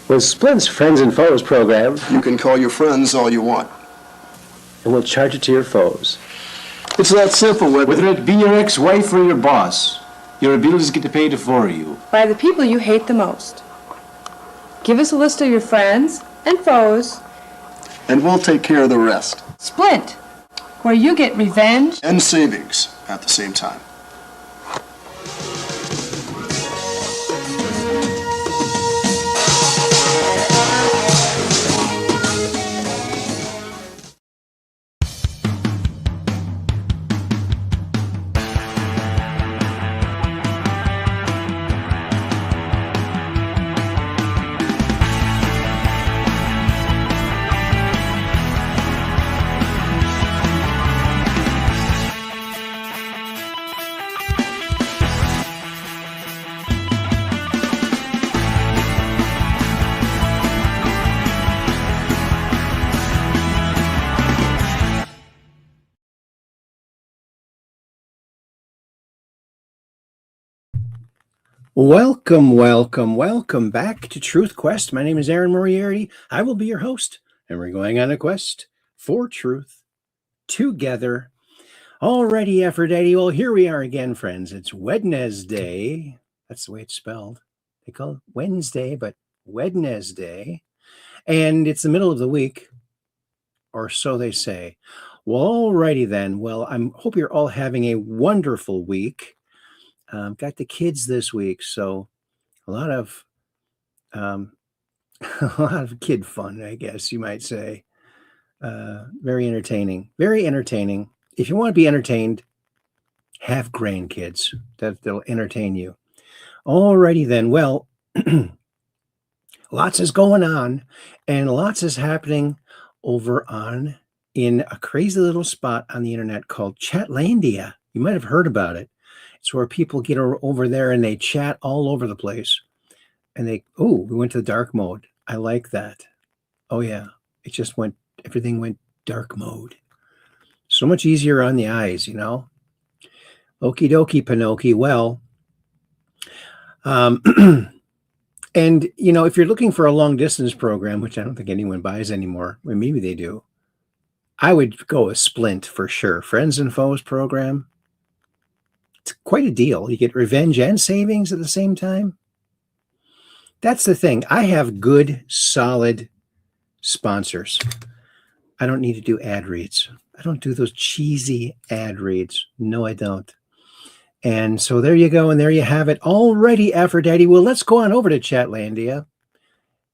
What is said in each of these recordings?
With Splint's Friends and Foes program, You can call your friends all you want. and we'll charge it to your foes. It's that simple, Whether it be your ex-wife or your boss, your abilities get paid for you. By the people you hate the most. Give us a list of your friends and foes. and we'll take care of the rest. Splint, where you get revenge. And savings at the same time. Welcome back to Truth Quest. My name is Aaron Moriarity. I will be your host, and we're going on a quest for truth together. Already, Aphrodite. Well, here we are again, friends. It's Wednesday. That's the way it's spelled. They call it Wednesday, but Wednesday. And it's the middle of the week, or so they say. Well, alrighty then. Well, I hope you're all having a wonderful week. Got the kids this week, so a lot of kid fun, I guess you might say. Very entertaining. If you want to be entertained, have grandkids that'll entertain you. Alrighty then. Well, lots is going on, and lots is happening over in a crazy little spot on the internet called Chatlandia. You might have heard about it. It's where people get over there and they chat all over the place. And we went to the dark mode. I like that. Oh yeah, everything went dark mode. So much easier on the eyes, you know. Okie dokie, Pinocchio. Well, and you know, if you're looking for a long distance program, which I don't think anyone buys anymore, well, maybe they do, I would go with Splint for sure. Friends and Foes program. It's quite a deal. You get revenge and savings at the same time. That's the thing. I have good, solid sponsors. I don't need to do ad reads. I don't do those cheesy ad reads. No, I don't. And so there you go, and there you have it. Already, Aphrodite. Well, let's go on over to Chatlandia.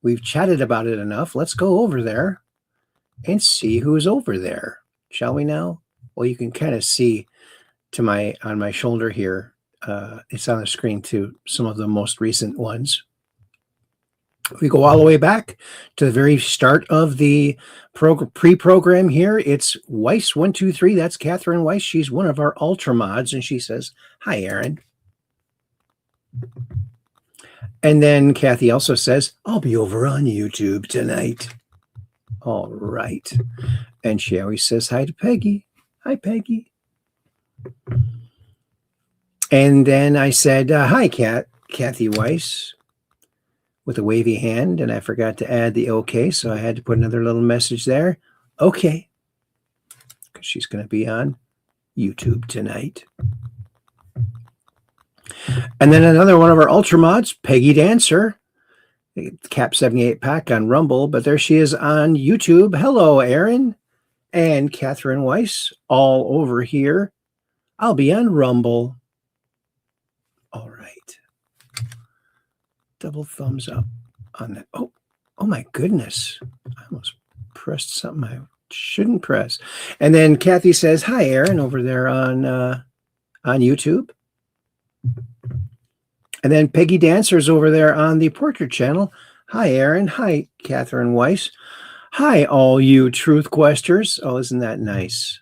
We've chatted about it enough. Let's go over there and see who's over there. Shall we now? Well, you can kind of see on my shoulder here. It's on the screen too. Some of the most recent ones. We go all the way back to the very start of the pre-program here. It's Weiss123. That's Catherine Weiss. She's one of our ultra mods, and she says, "Hi, Aaron." And then Kathy also says, "I'll be over on YouTube tonight." All right. And she always says hi to Peggy. Hi, Peggy. And then I said, "Hi, Kathy Weiss," with a wavy hand, and I forgot to add the okay, so I had to put another little message there. Okay, because she's going to be on YouTube tonight. And then another one of our ultra mods, Peggy Dancer, Cap 78 pack on Rumble, but there she is on YouTube. Hello, Aaron and Catherine Weiss, all over here. I'll be on Rumble. All right. Double thumbs up on that. Oh my goodness. I almost pressed something I shouldn't press. And then Kathy says, "Hi, Aaron," over there on YouTube. And then Peggy Dancer's over there on the Portrait channel. "Hi, Aaron." Hi, Catherine Weiss. Hi, all you Truth Questers. Oh, isn't that nice?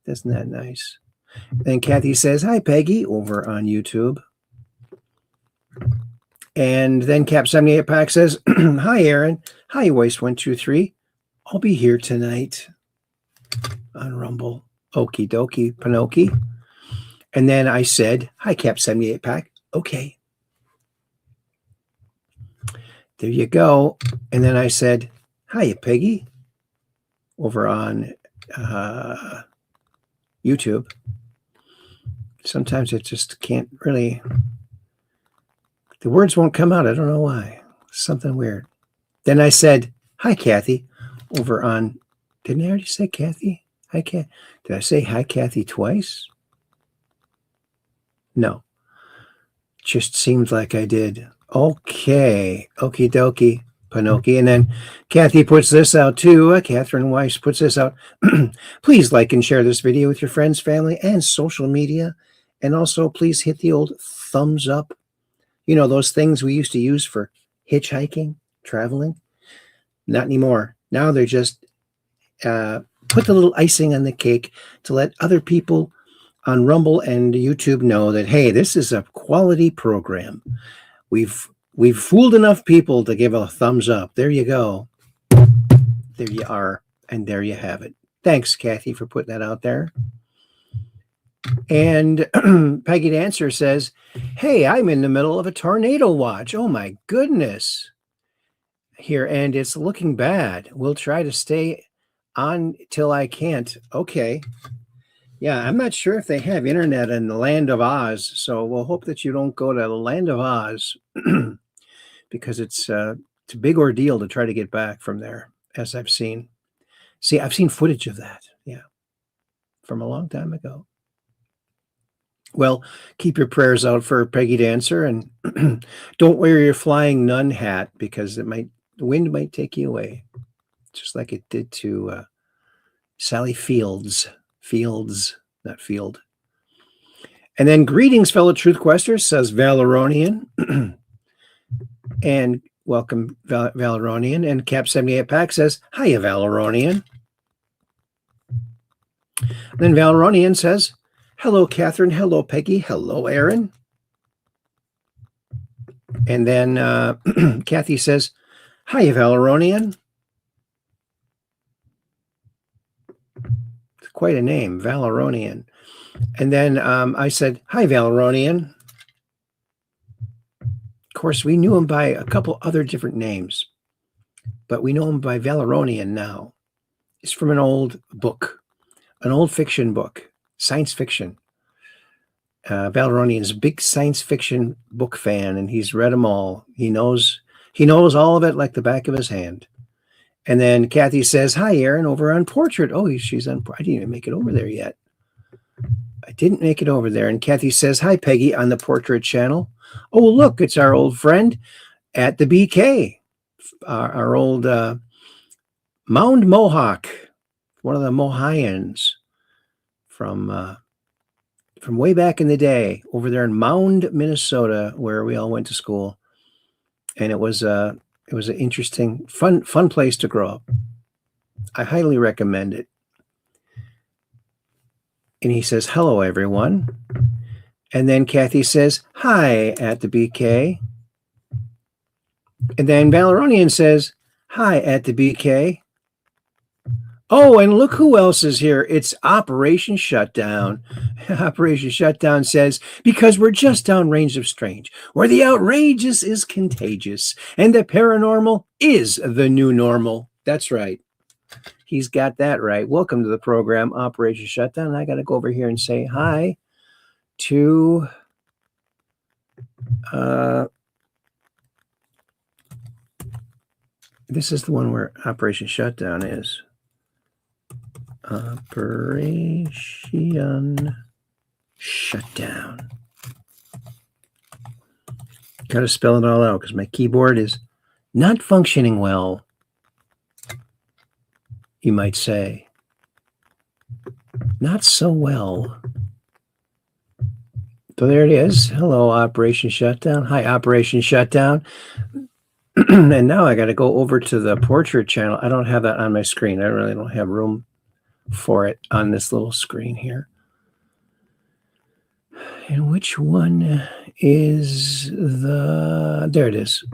Isn't that nice? And Kathy says, "Hi, Peggy," over on YouTube. And then Cap 78 Pack says, "Hi, Aaron." Hi, Weiss123. I'll be here tonight on Rumble. Okie dokie, Pinocchio. And then I said, "Hi, Cap 78 Pack." Okay. There you go. And then I said, hiya, Peggy, over on YouTube. Sometimes it just can't really, the words won't come out. I don't know why. Something weird. Then I said, hi, Kathy, over on, didn't I already say Kathy? Hi, Kathy. Did I say hi, Kathy, twice? No. Just seems like I did. Okay. Okie dokie. Pinoki. And then Kathy puts this out too. Catherine Weiss puts this out. Please like and share this video with your friends, family, and social media. And also, please hit the old thumbs up. You know, those things we used to use for hitchhiking, traveling. Not anymore. Now they're just put the little icing on the cake to let other people on Rumble and YouTube know that, hey, this is a quality program. We've fooled enough people to give a thumbs up. There you go. There you are. And there you have it. Thanks, Kathy, for putting that out there. And Peggy Dancer says, hey, I'm in the middle of a tornado watch. Oh, my goodness. Here, and it's looking bad. We'll try to stay on till I can't. Okay. Yeah, I'm not sure if they have internet in the land of Oz, so we'll hope that you don't go to the land of Oz because it's a big ordeal to try to get back from there, as I've seen. See, I've seen footage of that, yeah, from a long time ago. Well, keep your prayers out for Peggy Dancer, and don't wear your flying nun hat because the wind might take you away, just like it did to Sally Fields, not Field. And then greetings, fellow truth questers, says Valeronian. And welcome, Valeronian. And Cap78 Pack says, hiya, Valeronian. Then Valeronian says, hello, Catherine. Hello, Peggy. Hello, Aaron. And then Kathy says, hiya, Valeronian. It's quite a name, Valeronian. And then I said, hi, Valeronian. Of course, we knew him by a couple other different names, but we know him by Valeronian now. It's from an old book, an old fiction book, science fiction. Valeronian is a big science fiction book fan, and he's read them all. He knows all of it like the back of his hand. And then Kathy says, hi, Aaron, over on Portrait. Oh, she's on. I didn't even make it over there yet. I didn't make it over there. And Kathy says, hi, Peggy, on the Portrait channel. Oh, look, it's our old friend at the BK, our old Mound Mohawk, one of the Mohayans from way back in the day over there in Mound, Minnesota, where we all went to school. And it was an interesting, fun place to grow up. I highly recommend it. And he says, hello, everyone. And then Kathy says, hi, at the BK. And then Valeronian says, hi, at the BK. Oh, and look who else is here. It's Operation Shutdown. Operation Shutdown says, because we're just downrange of strange, where the outrageous is contagious, and the paranormal is the new normal. That's right. He's got that right. Welcome to the program, Operation Shutdown. I got to go over here and say hi to this is the one where Operation Shutdown is. Operation Shutdown. Got to spell it all out because my keyboard is not functioning well, you might say. Not so well. So there it is. Hello, Operation Shutdown. Hi, Operation Shutdown. And now I got to go over to the Portrait channel. I don't have that on my screen. I really don't have room for it on this little screen here. And which one is there it is.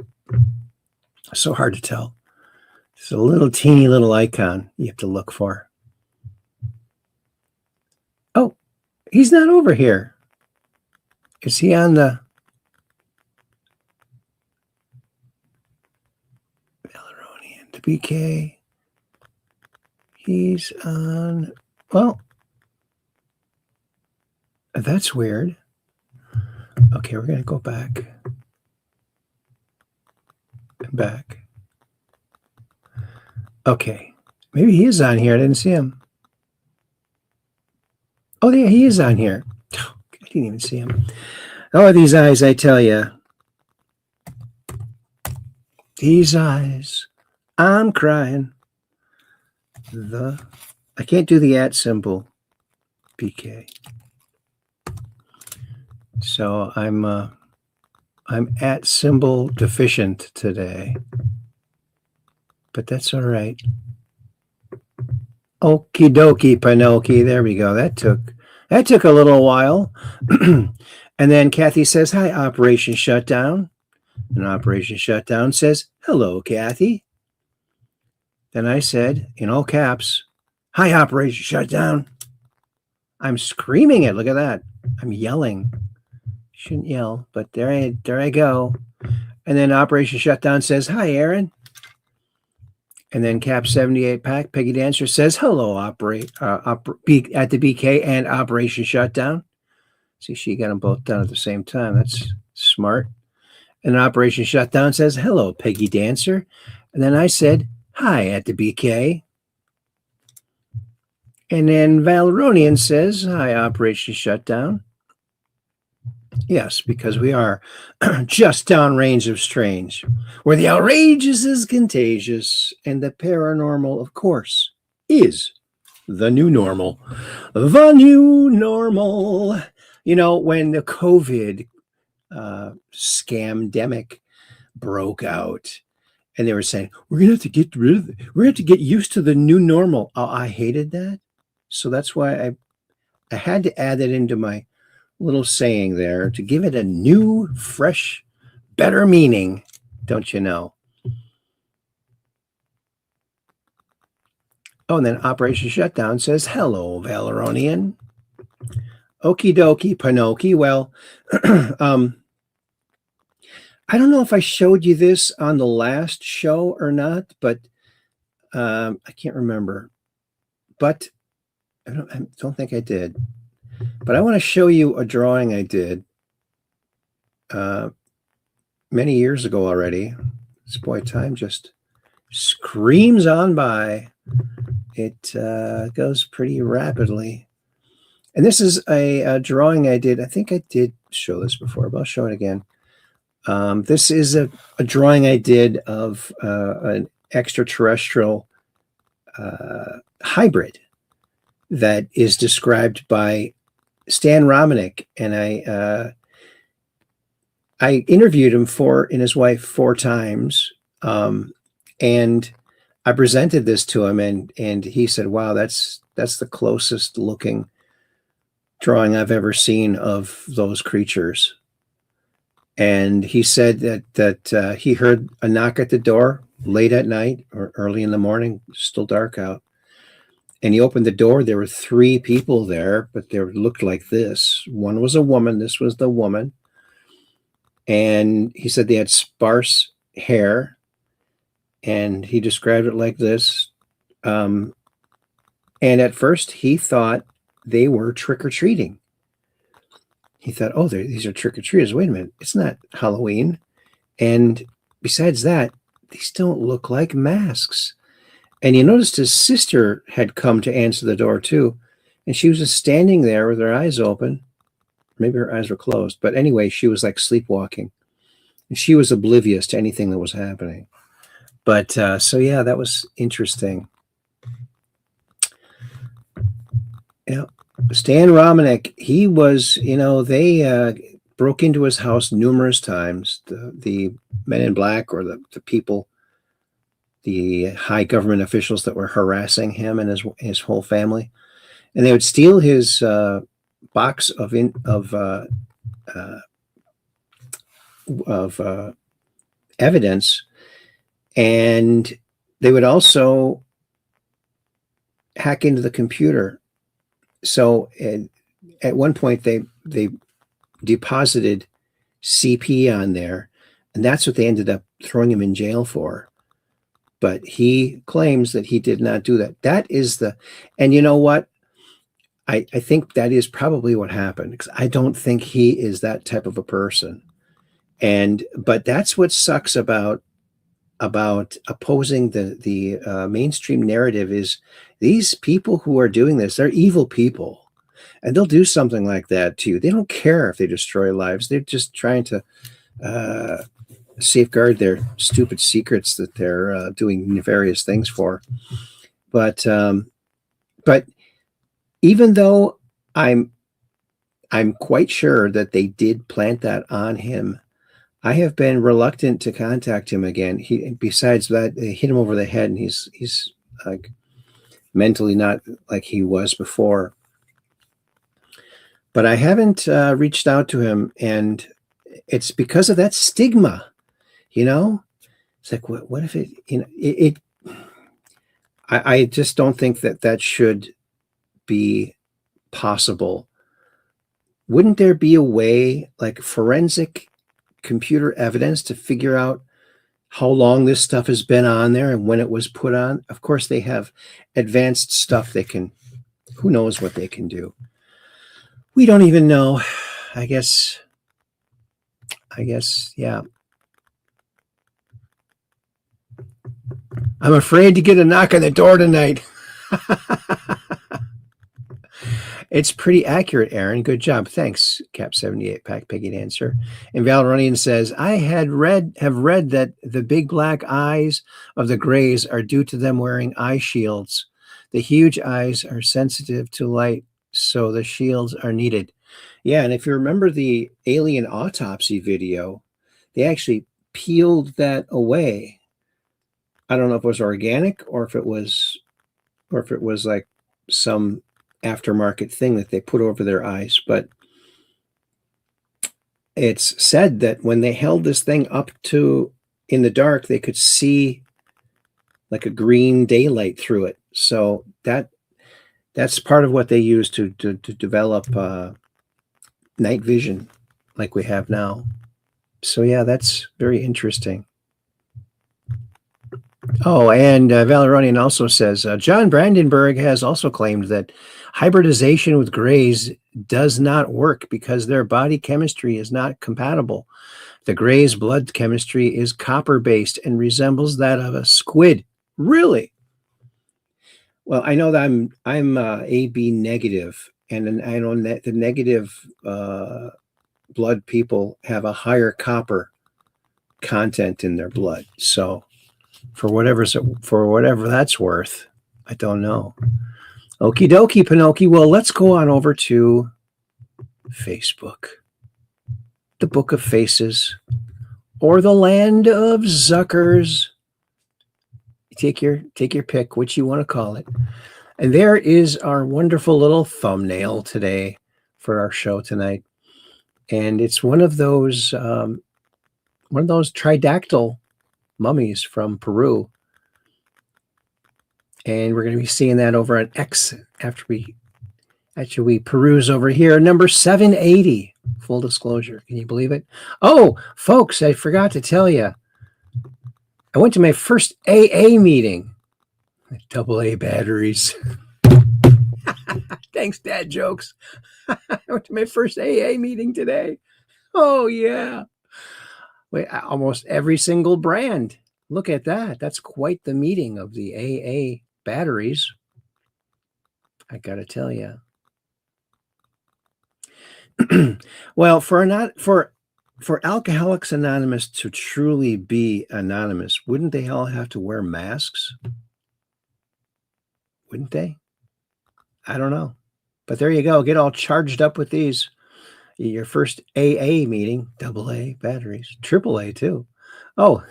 So hard to tell. It's a little teeny little icon you have to look for. Oh, he's not over here. Is he on the... Valeronian, the BK. He's on. Well, that's weird. Okay, we're going to go back. Back. Okay. Maybe he is on here. I didn't see him. Oh, yeah, he is on here. I didn't even see him. Oh, these eyes, I tell you. These eyes. I'm crying. I can't do the @ symbol. BK. So I'm @ symbol deficient today. But that's all right. Okie dokie, Pinoki. There we go. That took a little while. And then Kathy says, "Hi, Operation Shutdown." And Operation Shutdown says, "Hello, Kathy." Then I said, in all caps, "Hi, Operation Shutdown." I'm screaming it. Look at that. I'm yelling. Shouldn't yell, but there I go. And then Operation Shutdown says, "Hi, Aaron." And then Cap 78 Pack, Peggy Dancer says, "Hello, at the BK and Operation Shutdown." See, she got them both done at the same time. That's smart. And Operation Shutdown says, "Hello, Peggy Dancer." And then I said, "Hi, at the BK." And then Valeronian says, "Hi, Operation Shutdown." Yes, because we are just downrange of strange, where the outrageous is contagious, and the paranormal, of course, is the new normal. The new normal. You know, when the COVID scamdemic broke out, and they were saying, we're going to have to get rid of it. We're going to have to get used to the new normal. Oh, I hated that. So that's why I had to add it into my little saying there to give it a new, fresh, better meaning, don't you know? Oh, and then Operation Shutdown says, "Hello, Valeronian." Okie dokie, Pinoki. Well, I don't know if I showed you this on the last show or not, but I can't remember. But I don't think I did. But I want to show you a drawing I did many years ago already. This boy, time just screams on by. It goes pretty rapidly. And this is a drawing I did. I think I did show this before, but I'll show it again. This is a drawing I did of an extraterrestrial hybrid that is described by Stan Romanek, and I interviewed him and his wife 4 times, and I presented this to him, and he said, "Wow, that's the closest looking drawing I've ever seen of those creatures." And he said that he heard a knock at the door late at night or early in the morning, still dark out. And he opened the door. There were 3 people there, but they looked like this. One was a woman. This was the woman. And he said they had sparse hair. And he described it like this. And at first he thought they were trick-or-treating. He thought, oh, these are trick-or-treaters. Wait a minute. It's not Halloween. And besides that, these don't look like masks. And you noticed his sister had come to answer the door too. And she was just standing there with her eyes open. Maybe her eyes were closed. But anyway, she was like sleepwalking. And she was oblivious to anything that was happening. But so, yeah, that was interesting. Yeah. Stan Romanek, he was, they broke into his house numerous times. The men in black, or the people, the high government officials that were harassing him and his whole family, and they would steal his box of evidence, and they would also hack into the computer. So at one point they deposited CP on there, and that's what they ended up throwing him in jail for. but he claims that he did not do that. That is and you know what? I think that is probably what happened, because I don't think he is that type of a person. But that's what sucks about opposing the mainstream narrative is these people who are doing this, they're evil people, and they'll do something like that to you. They don't care if they destroy lives. They're just trying to safeguard their stupid secrets that they're doing nefarious things for. But even though I'm quite sure that they did plant that on him, I have been reluctant to contact him again. Besides that, they hit him over the head, and he's like mentally not like he was before. But I haven't reached out to him, and it's because of that stigma. It's like, what if it? I just don't think that should be possible. Wouldn't there be a way, like forensic computer evidence, to figure out how long this stuff has been on there and when it was put on? Of course, they have advanced stuff. Who knows what they can do? We don't even know. I guess, yeah. I'm afraid to get a knock on the door tonight. It's pretty accurate, Aaron. Good job. Thanks, Cap78 Pack Piggy Answer. And Valronian says, I have read that the big black eyes of the Greys are due to them wearing eye shields. The huge eyes are sensitive to light, so the shields are needed. Yeah, and if you remember the alien autopsy video, they actually peeled that away. I don't know if it was organic or if it was like some aftermarket thing that they put over their eyes, but it's said that when they held this thing up to in the dark, they could see like a green daylight through it. So that's part of what they use to develop night vision like we have now. So yeah, that's very interesting. Oh, and Valeronian also says, John Brandenburg has also claimed that hybridization with Greys does not work because their body chemistry is not compatible. The Greys' blood chemistry is copper-based and resembles that of a squid. Really? Well, I know that I'm AB negative, and I know that the negative blood people have a higher copper content in their blood. So for whatever that's worth, I don't know. Okie dokie, Pinocchio. Well, let's go on over to Facebook, the Book of Faces, or the Land of Zuckers. Take your pick, which you want to call it. And there is our wonderful little thumbnail today for our show tonight, and it's one of those tridactyl mummies from Peru. And we're going to be seeing that over on X after we peruse over here. Number 780, full disclosure. Can you believe it? Oh, folks, I forgot to tell you. I went to my first AA meeting. AA batteries. Thanks, dad jokes. I went to my first AA meeting today. Oh, yeah. Wait, almost every single brand. Look at that. That's quite the meeting of the AA batteries. I got to tell you. Well, for Alcoholics Anonymous to truly be anonymous, wouldn't they all have to wear masks? Wouldn't they? I don't know. But there you go. Get all charged up with these. Your first AA meeting, AA batteries, AAA too. Oh,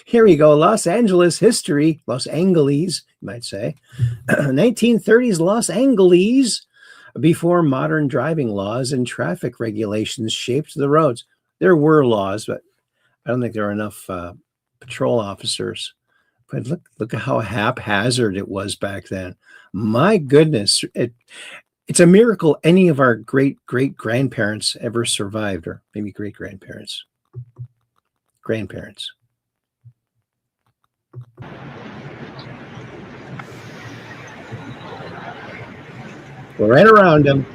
here we go. Los Angeles history, Los Angeles, you might say. 1930s Los Angeles, before modern driving laws and traffic regulations shaped the roads. There were laws, but I don't think there were enough patrol officers. But look at how haphazard it was back then. My goodness, it's a miracle any of our great-great-grandparents ever survived, or maybe great-grandparents. Grandparents. We're right around him.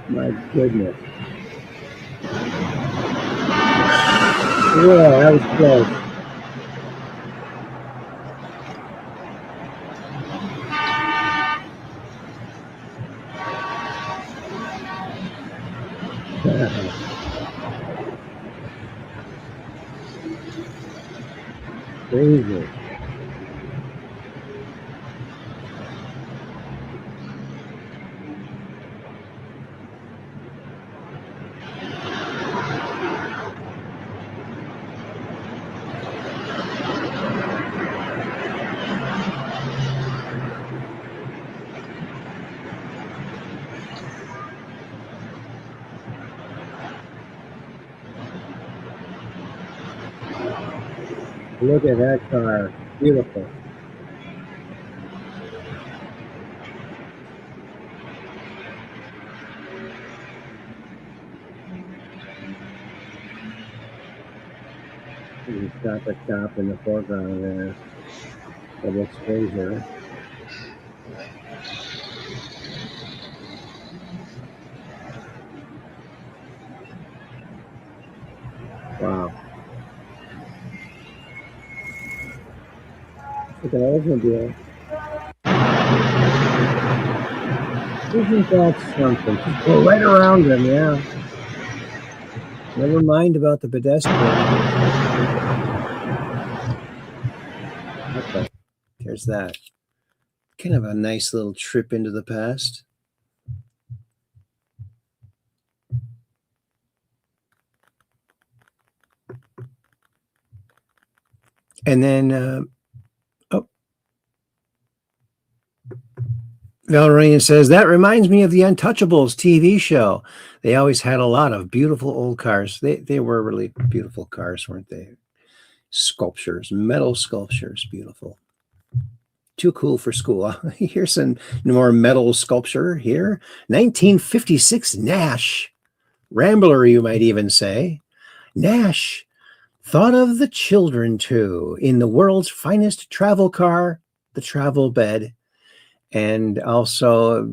My goodness. Yeah, that was close. Crazy. Look at that car. Beautiful. You got the cop in the foreground there. Double exposure. Wow. Look at Oldsmobile. Isn't that something? Just go right around him, yeah. Never mind about the pedestrian. Okay, there's that. Kind of a nice little trip into the past. And then, Valerian says, that reminds me of the Untouchables TV show. They always had a lot of beautiful old cars. They were really beautiful cars, weren't they? Sculptures, metal sculptures, beautiful. Too cool for school. Here's some more metal sculpture here. 1956 Nash. Rambler, you might even say. Nash thought of the children, too, in the world's finest travel car, the travel bed. And also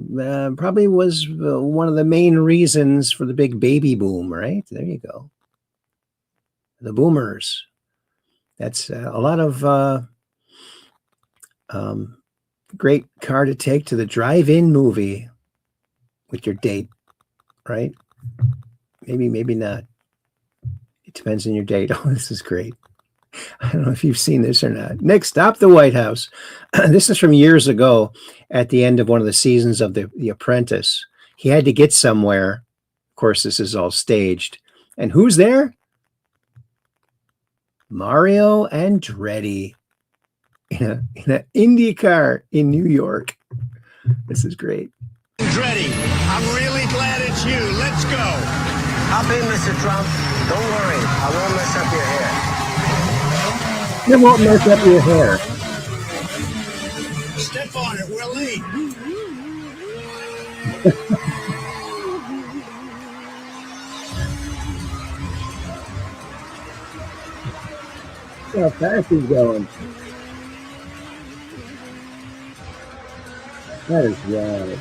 probably was one of the main reasons for the big baby boom, right? There you go. The boomers. That's a lot of great car to take to the drive-in movie with your date, right? Maybe not. It depends on your date. Oh, this is great. I don't know if you've seen this or not. Next stop, the White House. This is from years ago at the end of one of the seasons of The Apprentice. He had to get somewhere. Of course, this is all staged. And who's there? Mario Andretti in an Indy car in New York. This is great. Andretti, I'm really glad it's you. Let's go. Hop in, Mr. Trump. Don't worry, I won't mess up your hair. It won't mess up your hair. Step on it, we're late. Look how fast he's going. That is wild.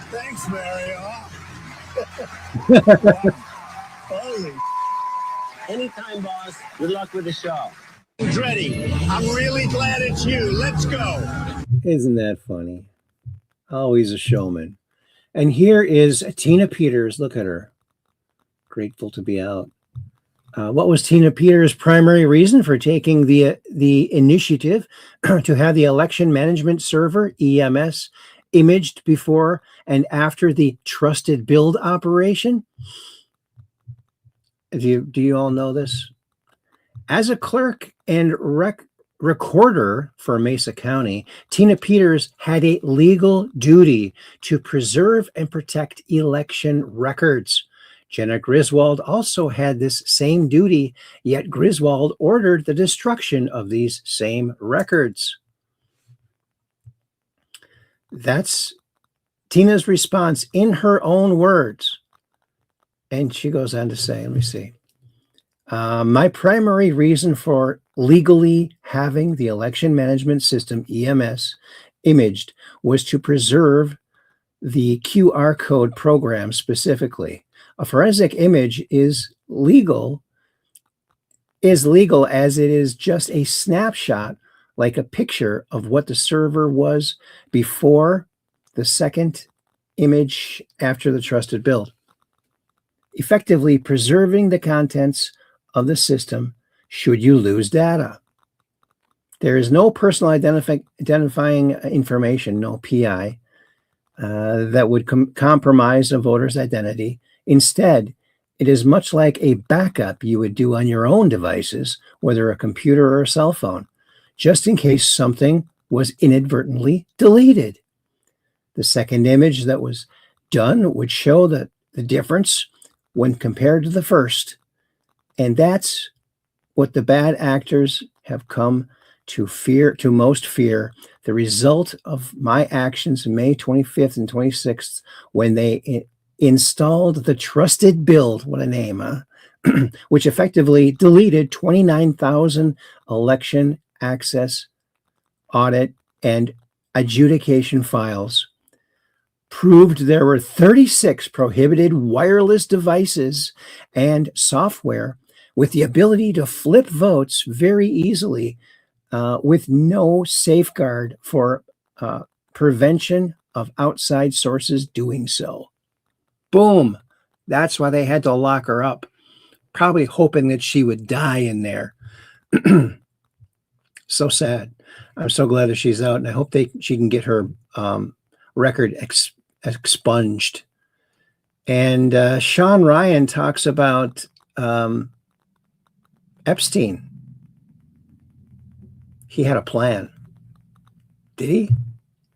Thanks, Mario. Holy. Anytime, boss. Good luck with the show. Andretti, I'm really glad it's you. Let's go. Isn't that funny? Always a showman. And here is Tina Peters. Look at her. Grateful to be out. What was Tina Peters' primary reason for taking the initiative to have the election management server, EMS, imaged before and after the trusted build operation? Do you all know this? As a clerk and recorder for Mesa County, Tina Peters had a legal duty to preserve and protect election records. Jenna Griswold also had this same duty, yet Griswold ordered the destruction of these same records. That's Tina's response in her own words. And she goes on to say, let me see. My primary reason for legally having the election management system, EMS, imaged was to preserve the QR code program specifically. A forensic image is legal as it is just a snapshot, like a picture of what the server was before the second image after the trusted build. Effectively preserving the contents of the system should you lose data. There is no personal identifying information, no PI, that would compromise a voter's identity. Instead, it is much like a backup you would do on your own devices, whether a computer or a cell phone, just in case something was inadvertently deleted. The second image that was done would show the difference when compared to the first. And that's what the bad actors have come to most fear. The result of my actions May 25th and 26th, when they installed the trusted build, what a name, huh? Which effectively deleted 29,000 election access, audit, and adjudication files, proved there were 36 prohibited wireless devices and software with the ability to flip votes very easily, with no safeguard for prevention of outside sources doing so. Boom. That's why they had to lock her up, probably hoping that she would die in there. So sad. I'm so glad that she's out, and I hope she can get her record expunged. And Sean Ryan talks about Epstein. He had a plan. Did he?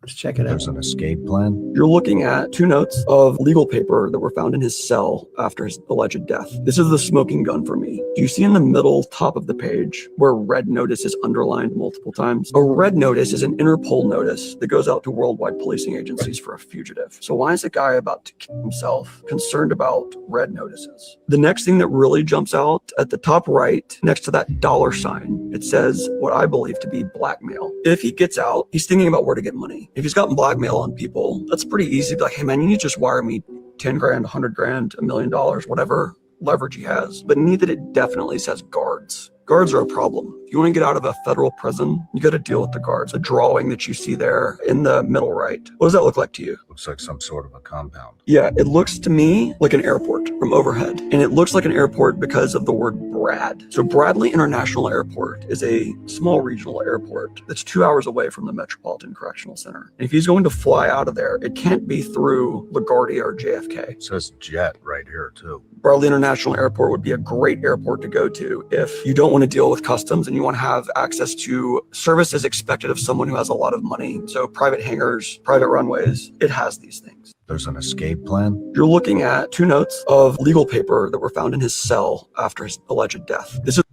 Let's check it out. There's an escape plan. You're looking at 2 notes of legal paper that were found in his cell after his alleged death. This is the smoking gun for me. Do you see in the middle top of the page where red notice is underlined multiple times? A red notice is an Interpol notice that goes out to worldwide policing agencies for a fugitive. So why is a guy about to kill himself concerned about red notices? The next thing that really jumps out at the top right, next to that $sign, it says what I believe to be blackmail. If he gets out, he's thinking about where to get money. If he's got blackmail on people, that's pretty easy to be like, hey man, you need to just wire me 10 grand, 100 grand, $1 million, whatever leverage he has. But neither it definitely says guards. Guards are a problem. If you want to get out of a federal prison, you got to deal with the guards. The drawing that you see there in the middle right, what does that look like to you? Looks like some sort of a compound. Yeah, it looks to me like an airport from overhead. And it looks like an airport because of the word Brad. So Bradley International Airport is a small regional airport that's 2 hours away from the Metropolitan Correctional Center. And if he's going to fly out of there, it can't be through LaGuardia or JFK. It says jet right here too. Bradley International Airport would be a great airport to go to if you don't want to deal with customs and you want to have access to services expected of someone who has a lot of money. So private hangars, private runways, it has these things. There's an escape plan. You're looking at 2 notes of legal paper that were found in his cell after his alleged death. This is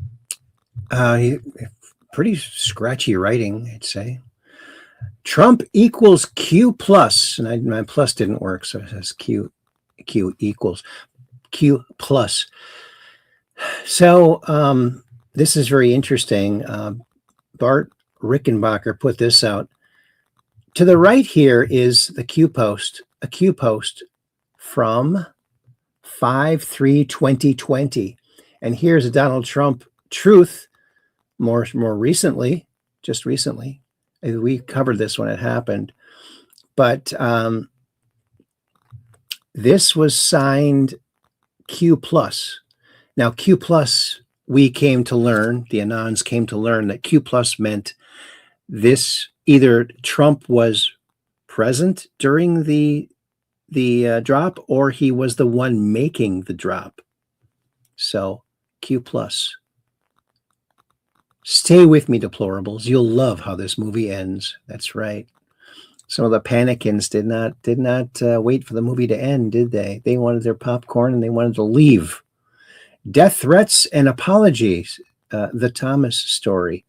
pretty scratchy writing, I'd say. Trump equals Q plus, and my plus didn't work, so it says Q equals Q plus. So this is very interesting. Bart Rickenbacker put this out. To the right here is the Q post, a Q post from 5/3/2020. And here's a Donald Trump truth more recently, just recently. We covered this when it happened. But this was signed Q plus. Now, Q plus, we came to learn, the Anons came to learn that Q plus meant this, either Trump was present during the drop or he was the one making the drop. So Q plus. Stay with me, deplorables. You'll love how this movie ends. That's right. Some of the panicans did not wait for the movie to end, did they? They wanted their popcorn and they wanted to leave. Death threats and apologies. The Thomas story.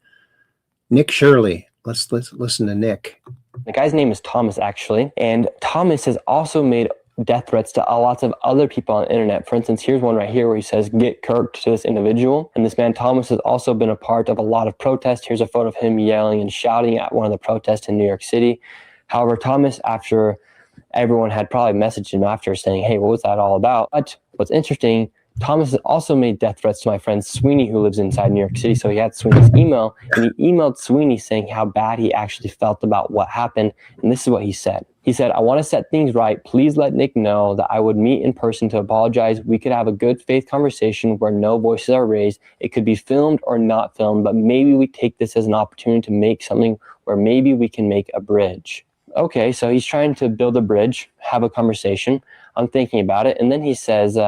Nick Shirley. Let's listen to Nick. The guy's name is Thomas, actually. And Thomas has also made death threats to lots of other people on the internet. For instance, here's one right here where he says, "Get Kirked" to this individual. And this man, Thomas, has also been a part of a lot of protests. Here's a photo of him yelling and shouting at one of the protests in New York City. However, Thomas, after everyone had probably messaged him after saying, "Hey, what was that all about?" But what's interesting, Thomas has also made death threats to my friend Sweeney, who lives inside New York City. So he had Sweeney's email, and he emailed Sweeney saying how bad he actually felt about what happened. And this is what he said. He said, "I want to set things right. Please let Nick know that I would meet in person to apologize. We could have a good faith conversation where no voices are raised. It could be filmed or not filmed, but maybe we take this as an opportunity to make something where maybe we can make a bridge." Okay, so he's trying to build a bridge, have a conversation. I'm thinking about it. And then he says,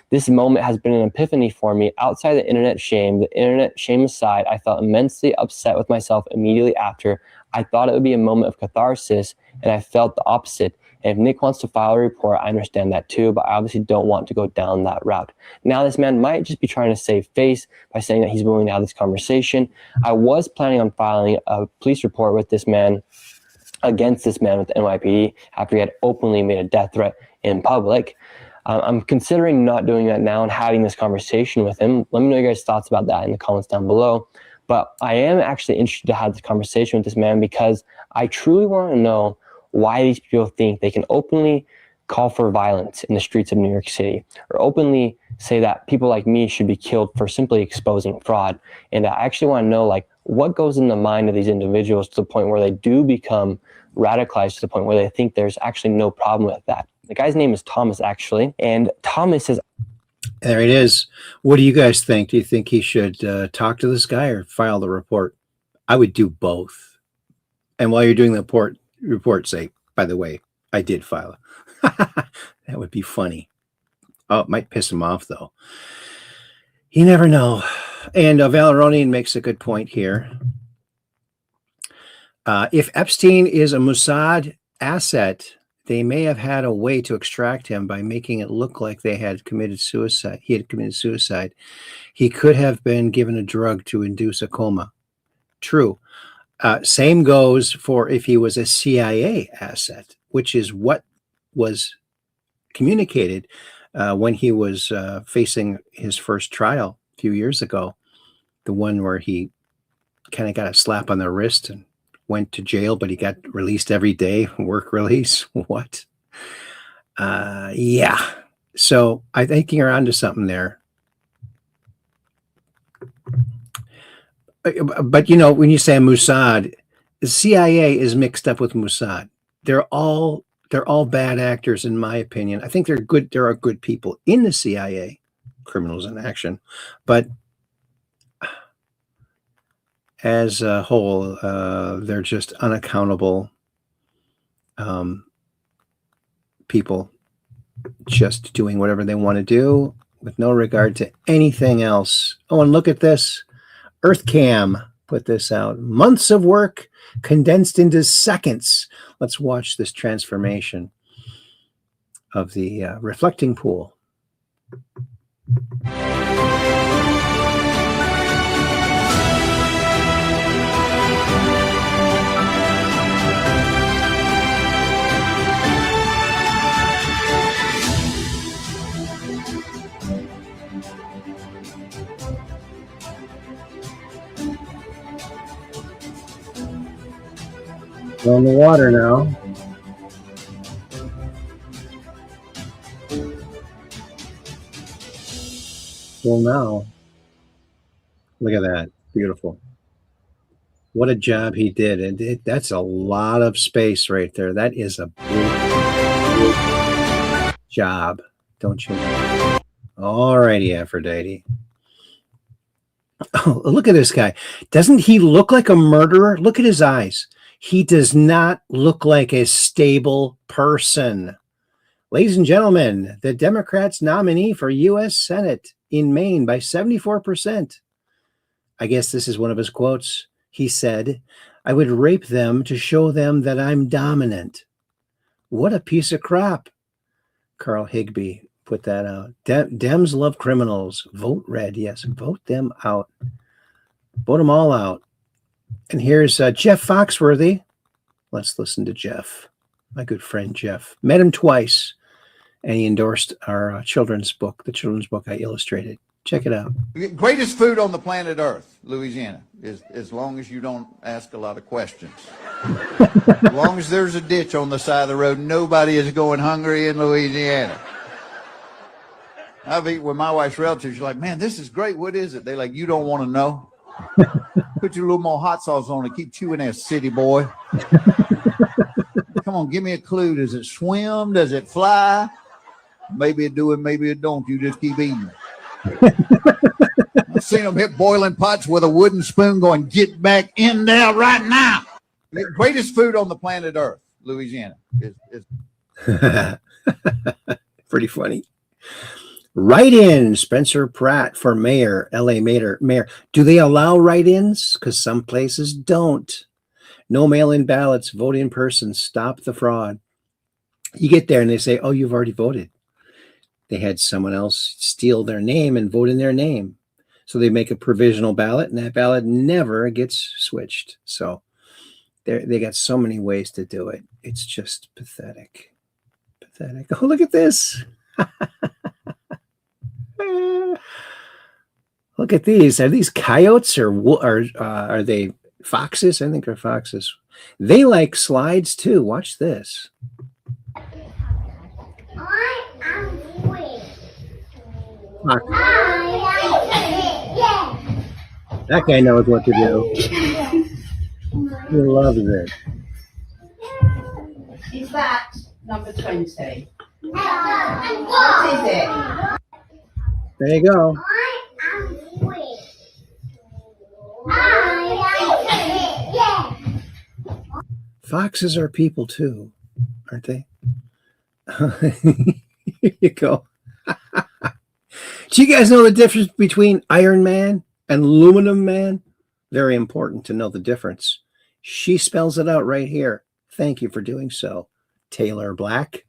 "This moment has been an epiphany for me. Outside the internet shame aside, I felt immensely upset with myself immediately after. I thought it would be a moment of catharsis, and I felt the opposite. And if Nick wants to file a report, I understand that too, but I obviously don't want to go down that route." Now, this man might just be trying to save face by saying that he's willing to have this conversation. I was planning on filing a police report with this man, against this man with the NYPD, after he had openly made a death threat in public. I'm considering not doing that now and having this conversation with him. Let me know your guys' thoughts about that in the comments down below. But I am actually interested to have this conversation with this man because I truly want to know why these people think they can openly call for violence in the streets of New York City, or openly say that people like me should be killed for simply exposing fraud. And I actually want to know, like, what goes in the mind of these individuals to the point where they do become radicalized to the point where they think there's actually no problem with that. The guy's name is Thomas, actually, and Thomas is... There it is. What do you guys think? Do you think he should talk to this guy or file the report? I would do both. And while you're doing the report, say, by the way, I did file it. That would be funny. Oh, it might piss him off, though. You never know. And Valeronian makes a good point here. If Epstein is a Mossad asset, they may have had a way to extract him by making it look like they had committed suicide. He had committed suicide. He could have been given a drug to induce a coma. True. Same goes for if he was a CIA asset, which is what was communicated when he was facing his first trial a few years ago. The one where he kind of got a slap on the wrist and went to jail, but he got released every day, work release. What? Yeah. So I think you're onto something there. But, you know, when you say Mossad, the CIA is mixed up with Mossad. They're all bad actors, in my opinion. I think they're good. There are good people in the CIA, criminals in action, but as a whole, they're just unaccountable people just doing whatever they want to do with no regard to anything else. Oh, and look at this. EarthCam put this out. Months of work condensed into seconds. Let's watch this transformation of the reflecting pool. We're in the water now. Well, now, look at that. Beautiful. What a job he did. And that's a lot of space right there. That is a big job, don't you know? All righty, Aphrodite. Oh, look at this guy. Doesn't he look like a murderer? Look at his eyes. He does not look like a stable person. Ladies and gentlemen, the Democrats' nominee for U.S. Senate in Maine by 74%. I guess this is one of his quotes. He said, I would rape them to show them that I'm dominant. What a piece of crap. Carl Higbee put that out. Dems love criminals. Vote red. Yes, vote them out. Vote them all out. And here's Jeff Foxworthy. Let's listen to Jeff, my good friend Jeff. Met him twice, and he endorsed our children's book, the children's book I illustrated. Check it out. Greatest food on the planet Earth, Louisiana, is as long as you don't ask a lot of questions. As long as there's a ditch on the side of the road, nobody is going hungry in Louisiana. I've eaten with my wife's relatives. You're like, man, this is great. What is it? They're like, you don't want to know. Put you a little more hot sauce on it. Keep chewing that, city boy. Come on, give me a clue. Does it swim? Does it fly? Maybe it do and maybe it don't. You just keep eating. I've seen them hit boiling pots with a wooden spoon going, get back in there right now. The greatest food on the planet Earth, Louisiana. Is Pretty funny. Write-in, Spencer Pratt for mayor, LA mayor. Do they allow write-ins? Because some places don't. No mail-in ballots, vote in person, stop the fraud. You get there and they say, oh, you've already voted. They had someone else steal their name and vote in their name. So they make a provisional ballot, and that ballot never gets switched. So they got so many ways to do it. It's just pathetic. Pathetic. Oh, look at this. Look at these. Are these coyotes or are they foxes? I think they're foxes. They like slides too. Watch this. That guy knows what to do. He loves it. Is that number 20? What is it? There you go. Foxes are people too, aren't they? Here you go. Do you guys know the difference between Iron Man and Aluminum Man? Very important to know the difference. She spells it out right here. Thank you for doing so, Taylor Black.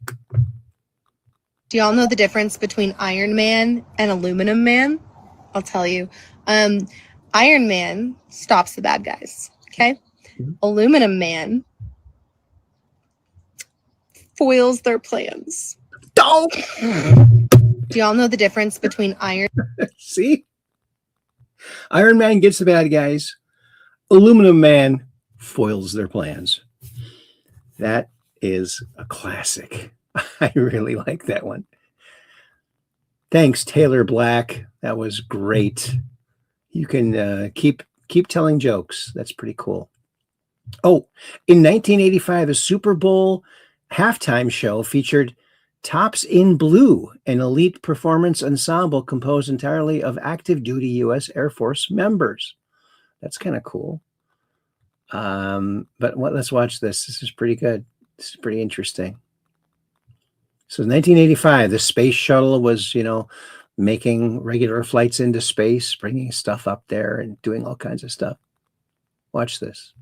Do y'all know the difference between Iron Man and Aluminum Man? I'll tell you. Iron Man stops the bad guys, okay? Aluminum Man foils their plans. Don't. Do y'all know the difference between Iron? See? Iron Man gets the bad guys. Aluminum Man foils their plans. That is a classic. I really like that one. Thanks, Taylor Black. That was great. You can keep telling jokes. That's pretty cool. Oh, in 1985, the Super Bowl halftime show featured Tops in Blue, an elite performance ensemble composed entirely of active duty U.S. Air Force members. That's kind of cool. But let's watch this. This is pretty good. This is pretty interesting. So 1985, the space shuttle was, making regular flights into space, bringing stuff up there and doing all kinds of stuff. Watch this.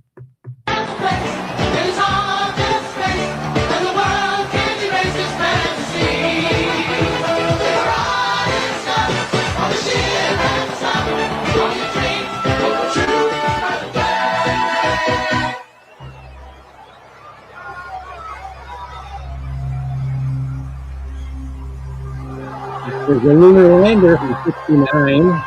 There's a lunar lander from 69.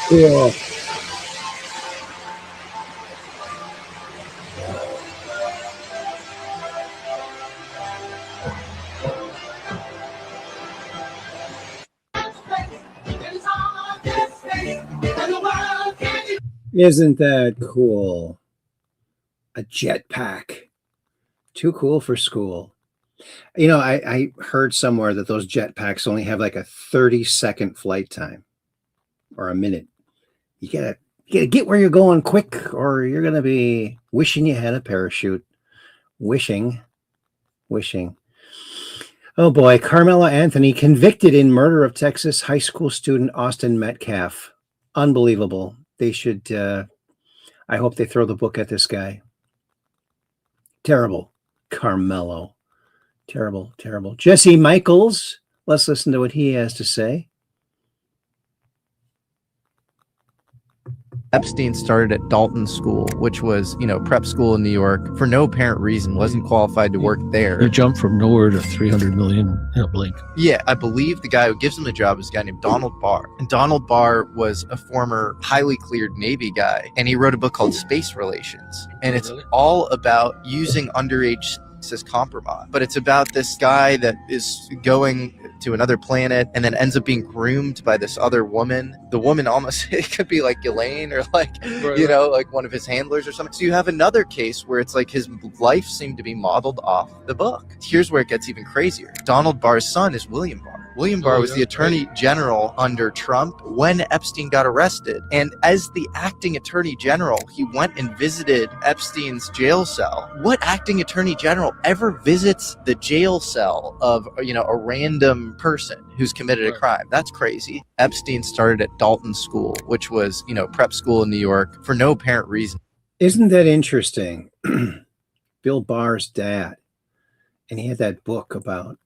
Cool. Isn't that cool? A jetpack. Too cool for school. You know, I heard somewhere that those jetpacks only have like a 30-second flight time or a minute. You gotta get where you're going quick, or you're gonna be wishing you had a parachute. Wishing. Oh boy, Carmela Anthony convicted in murder of Texas high school student Austin Metcalf. Unbelievable. They should, I hope they throw the book at this guy. Terrible. Carmelo. Terrible. Jesse Michaels. Let's listen to what he has to say. Epstein started at Dalton School, which was, prep school in New York, for no apparent reason, wasn't qualified to work there. You jumped from nowhere to 300 million in a blink. Yeah, I believe the guy who gives him the job is a guy named Donald Barr. And Donald Barr was a former highly cleared Navy guy, and he wrote a book called Space Relations. And it's all about using underage as compromise. But it's about this guy that is going to another planet and then ends up being groomed by this other woman. The woman almost, it could be like Elaine or like, like one of his handlers or something. So you have another case where it's like his life seemed to be modeled off the book. Here's where it gets even crazier. Donald Barr's son is William Barr. William Barr was the attorney general under Trump when Epstein got arrested. And as the acting attorney general, he went and visited Epstein's jail cell. What acting attorney general ever visits the jail cell of, a random person who's committed a crime? That's crazy. Epstein started at Dalton School, which was, prep school in New York, for no apparent reason. Isn't that interesting? Bill Barr's dad, and he had that book about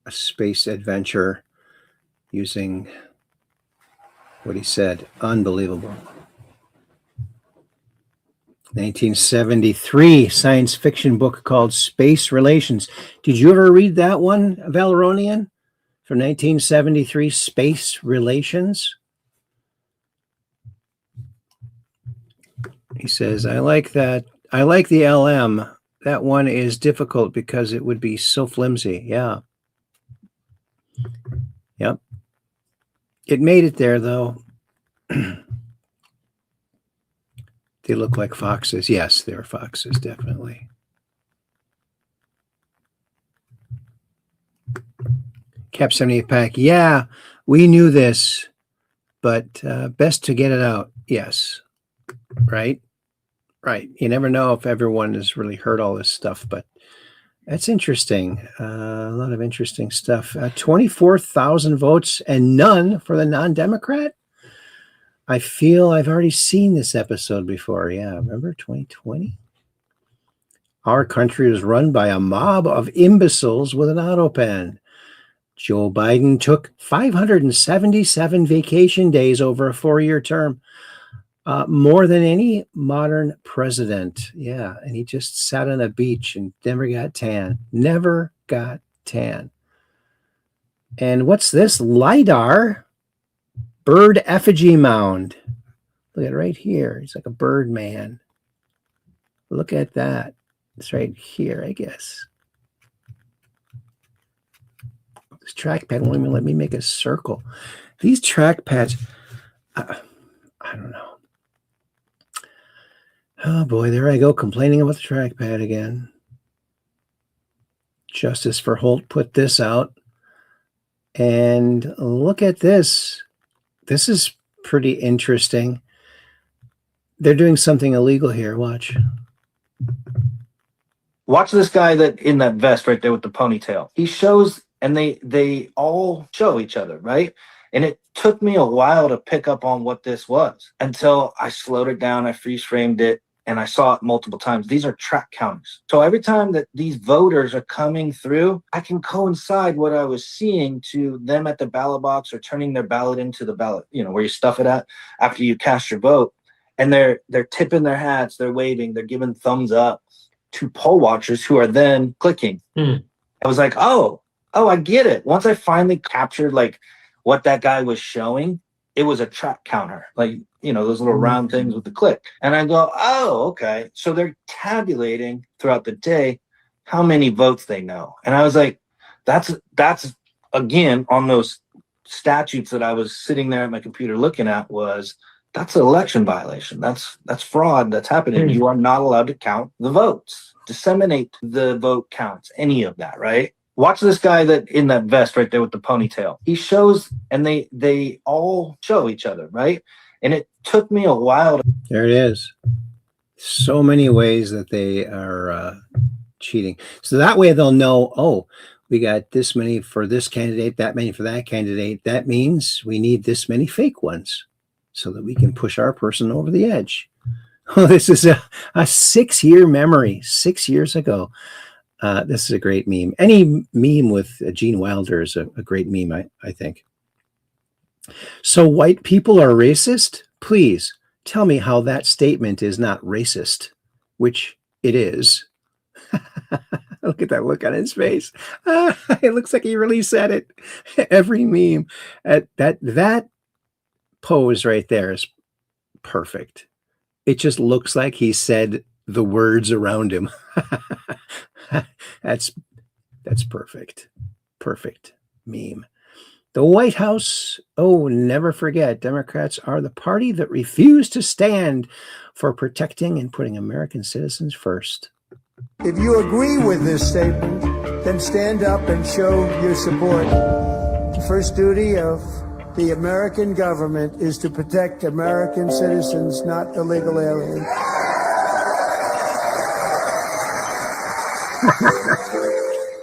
a space adventure using what he said. Unbelievable. 1973 science fiction book called Space Relations. Did you ever read that one, Valeronian? From 1973, Space Relations? He says, I like that. I like the LM. That one is difficult because it would be so flimsy. Yeah. Yep. It made it there, though. They look like foxes. Yes, they're foxes, definitely. Cap 78 pack. Yeah, we knew this, but best to get it out. Yes. Right. You never know if everyone has really heard all this stuff, but that's interesting. A lot of interesting stuff. 24,000 votes and none for the non-Democrat. I feel I've already seen this episode before. Yeah, remember 2020? Our country is run by a mob of imbeciles with an auto pen. Joe Biden took 577 vacation days over a 4-year term. More than any modern president. Yeah, and he just sat on a beach and never got tan. Never got tan. And what's this? LIDAR bird effigy mound. Look at it right here. He's like a bird man. Look at that. It's right here, I guess. This trackpad won't even let me make a circle. These trackpads, I don't know. Oh boy, there I go, complaining about the trackpad again. Justice for Holt put this out. And look at this. This is pretty interesting. They're doing something illegal here. Watch. Watch this guy that in that vest right there with the ponytail. He shows, and they all show each other, right? And it took me a while to pick up on what this was until I slowed it down, I freeze framed it, and I saw it multiple times. These are track counters. So every time that these voters are coming through, I can coincide what I was seeing to them at the ballot box or turning their ballot into the ballot, where you stuff it at after you cast your vote. And they're tipping their hats, they're waving, they're giving thumbs up to poll watchers who are then clicking. I was like, oh, I get it. Once I finally captured like what that guy was showing, it was a track counter, like, those little round things with the click. And I go, oh, okay. So they're tabulating throughout the day how many votes they know. And I was like, that's again, on those statutes that I was sitting there at my computer looking at, was That's an election violation. That's fraud that's happening. You are not allowed to count the votes, disseminate the vote counts, any of that, right? Watch this guy that in that vest right there with the ponytail. He shows, and they all show each other, right? And it took me a while to. There it is. So many ways that they are cheating. So that way they'll know, oh, we got this many for this candidate, that many for that candidate. That means we need this many fake ones so that we can push our person over the edge. Oh, this is a 6-year memory, 6 years ago. This is a great meme. Any meme with Gene Wilder is a great meme, I think. So white people are racist? Please tell me how that statement is not racist, which it is. Look at that look on his face. It looks like he really said it. Every meme. That pose right there is perfect. It just looks like he said the words around him. That's perfect. Perfect meme. The White House, oh, never forget, Democrats are the party that refuse to stand for protecting and putting American citizens first. If you agree with this statement, then stand up and show your support. The first duty of the American government is to protect American citizens, not illegal aliens.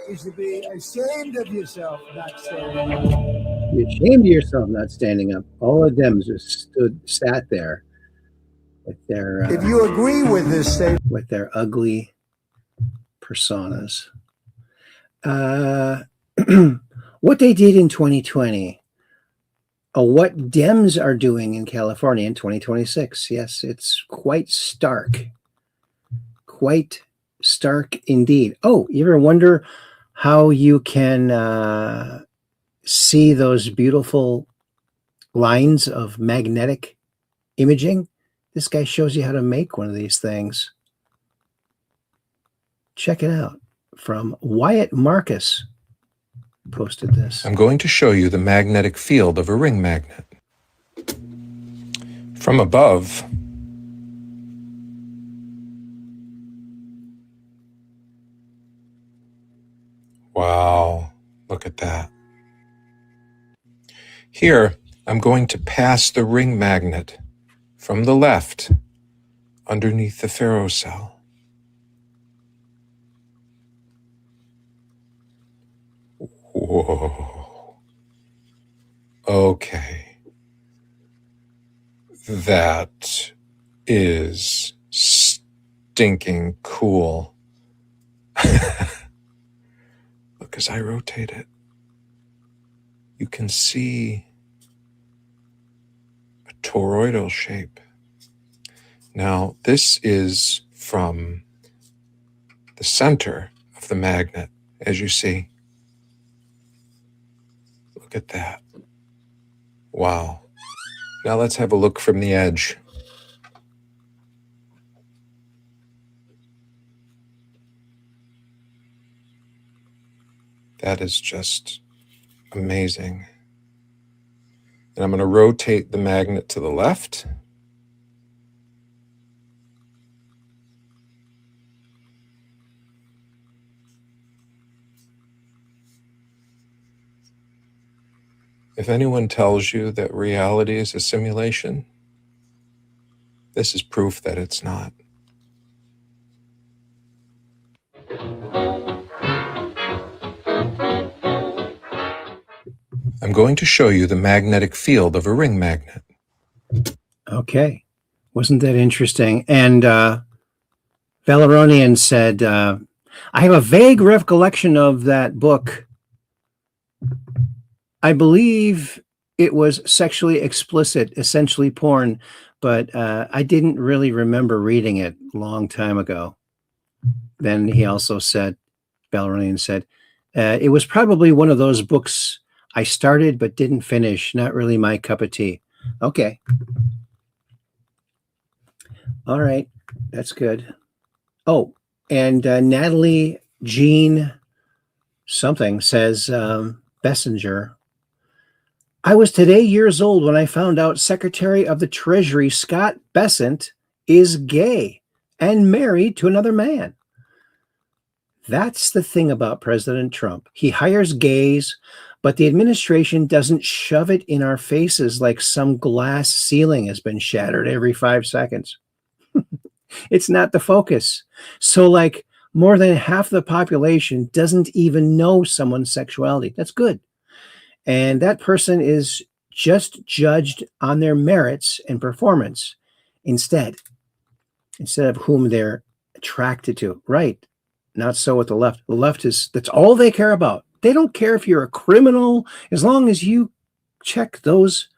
You should be ashamed of yourself not standing up. You're ashamed of yourself not standing up. All of them just sat there with their. If you agree with this statement, with their ugly personas. What they did in 2020. What Dems are doing in California in 2026. Yes, it's quite stark. Quite stark indeed. Oh, you ever wonder how you can see those beautiful lines of magnetic imaging? This guy shows you how to make one of these things. Check it out. From Wyatt Marcus posted this. I'm going to show you the magnetic field of a ring magnet. From above, wow, look at that. Here, I'm going to pass the ring magnet from the left underneath the ferrocell. Whoa. Okay. That is stinking cool. Look, as I rotate it, you can see a toroidal shape. Now, this is from the center of the magnet, as you see. Look at that. Wow. Now let's have a look from the edge. That is just amazing. And I'm going to rotate the magnet to the left. If anyone tells you that reality is a simulation, this is proof that it's not. I'm going to show you the magnetic field of a ring magnet. Okay. Wasn't that interesting? And Valeronian said, I have a vague recollection of that book. I believe it was sexually explicit, essentially porn, but I didn't really remember reading it a long time ago. Then he also said, Valeronian said, it was probably one of those books I started but didn't finish. Not really my cup of tea. Okay. All right. That's good. Oh, and Natalie Jean something says, Bessinger, I was today years old when I found out Secretary of the Treasury Scott Bessent is gay and married to another man. That's the thing about President Trump. He hires gays, but the administration doesn't shove it in our faces like some glass ceiling has been shattered every 5 seconds. It's not the focus. So like more than half the population doesn't even know someone's sexuality. That's good. And that person is just judged on their merits and performance instead of whom they're attracted to. Right. Not so with the left. The left that's all they care about. They don't care if you're a criminal, as long as you check those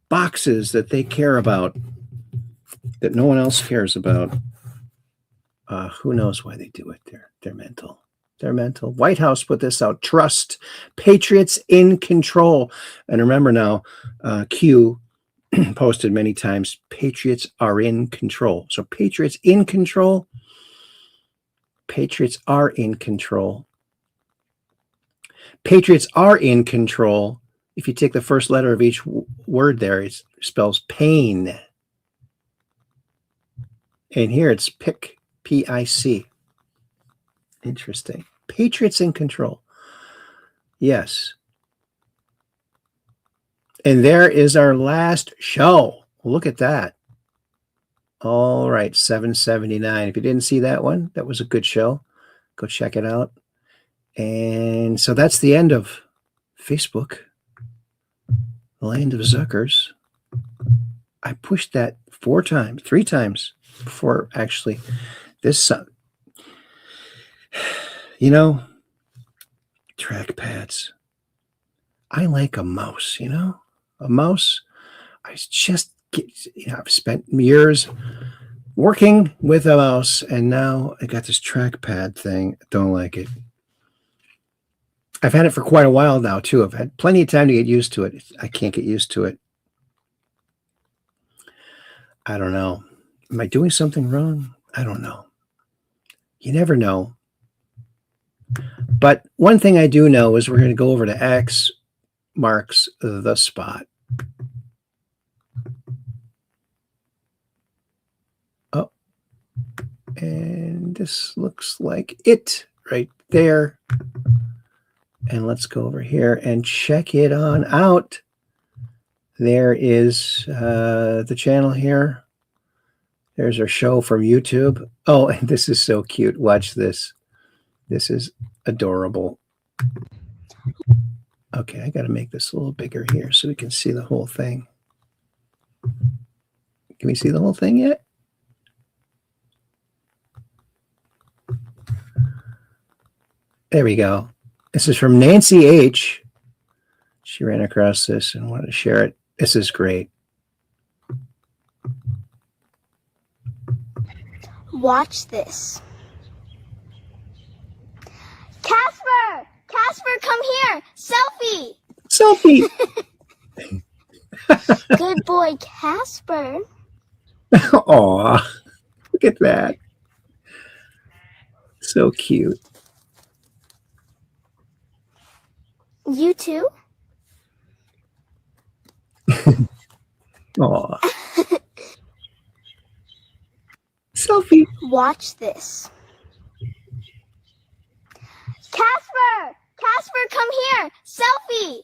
boxes that they care about, that no one else cares about. Who knows why they do it? They're mental. They're mental. White House put this out. Trust. Patriots in control. And remember now, Q posted many times, patriots are in control. So patriots in control. Patriots are in control. Patriots are in control. If you take the first letter of each word there, it spells pain. And here it's pick, P-I-C. Interesting. Patriots in control. Yes. And there is our last show. Look at that. All right, 779. If you didn't see that one, that was a good show. Go check it out. And so that's the end of Facebook, the land of Zuckers. I pushed that 3 times before actually this. Trackpads. I like a mouse, a mouse. I just get, I've spent years working with a mouse, and now I got this trackpad thing. I don't like it. I've had it for quite a while now, too. I've had plenty of time to get used to it. I can't get used to it. I don't know. Am I doing something wrong? I don't know. You never know. But one thing I do know is we're going to go over to X marks the spot. Oh, and this looks like it right there. And let's go over here and check it on out. There is the channel here. There's our show from YouTube. Oh, and this is so cute. Watch this. This is adorable. Okay, I got to make this a little bigger here so we can see the whole thing. Can we see the whole thing yet? There we go. This is from Nancy H. She ran across this and wanted to share it. This is great. Watch this. Casper! Casper, come here! Selfie! Selfie! Good boy, Casper. Aw, look at that. So cute. You too? Aw. Selfie. Watch this. Casper! Casper, come here! Selfie!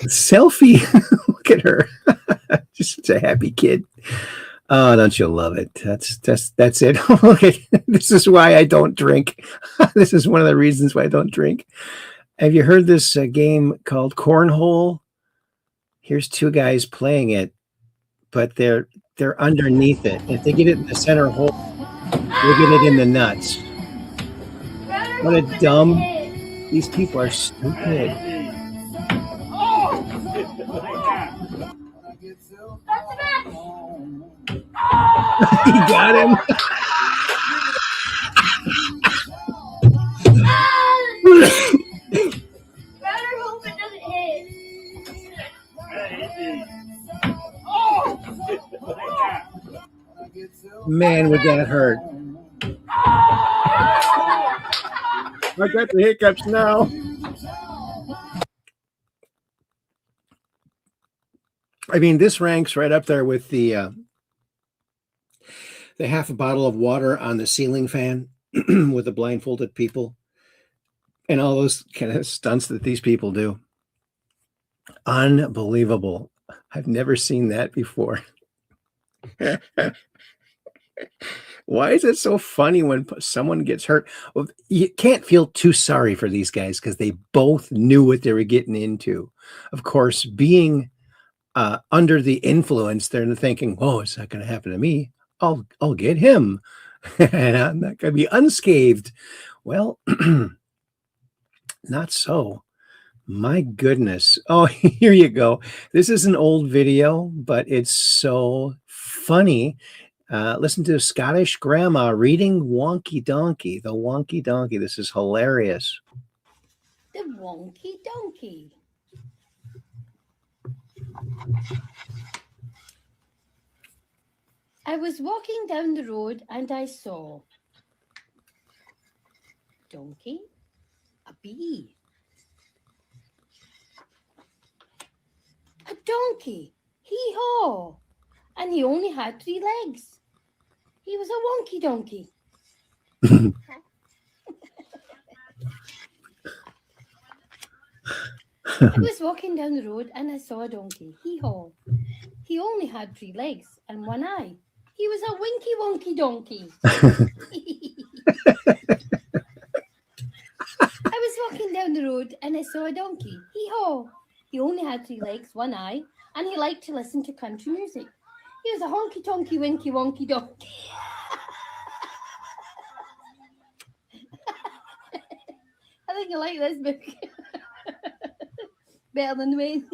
Selfie. Look at her. Just such a happy kid. Oh, don't you love it? That's it. Okay, this is why I don't drink. This is one of the reasons why I don't drink. Have you heard this game called Cornhole? Here's 2 guys playing it, but they're underneath it. If they get it in the center hole, they get it in the nuts. What a dumb. These people are stupid. He got him. Better hope it doesn't hit. Man, would that hurt. I got the hiccups now. I mean, this ranks right up there with the half a bottle of water on the ceiling fan with the blindfolded people and all those kind of stunts that these people do. Unbelievable. I've never seen that before. Why is it so funny when someone gets hurt? Well, you can't feel too sorry for these guys because they both knew what they were getting into. Of course, being under the influence, they're thinking, "Oh, it's not going to happen to me. I'll get him, and I'm not going to be unscathed." Well, not so. My goodness. Oh, here you go. This is an old video, but it's so funny. Listen to Scottish grandma reading Wonky Donkey, the Wonky Donkey. This is hilarious. The Wonky Donkey. I was walking down the road and I saw a donkey, a bee, a donkey, hee-haw, and he only had 3 legs. He was a wonky donkey. I was walking down the road and I saw a donkey, hee-haw. He only had 3 legs and 1 eye. He was a winky wonky donkey. I was walking down the road and I saw a donkey, hee-haw. He only had 3 legs, 1 eye, and he liked to listen to country music. He was a honky tonky winky wonky donkey. I think I like this book better than Wayne.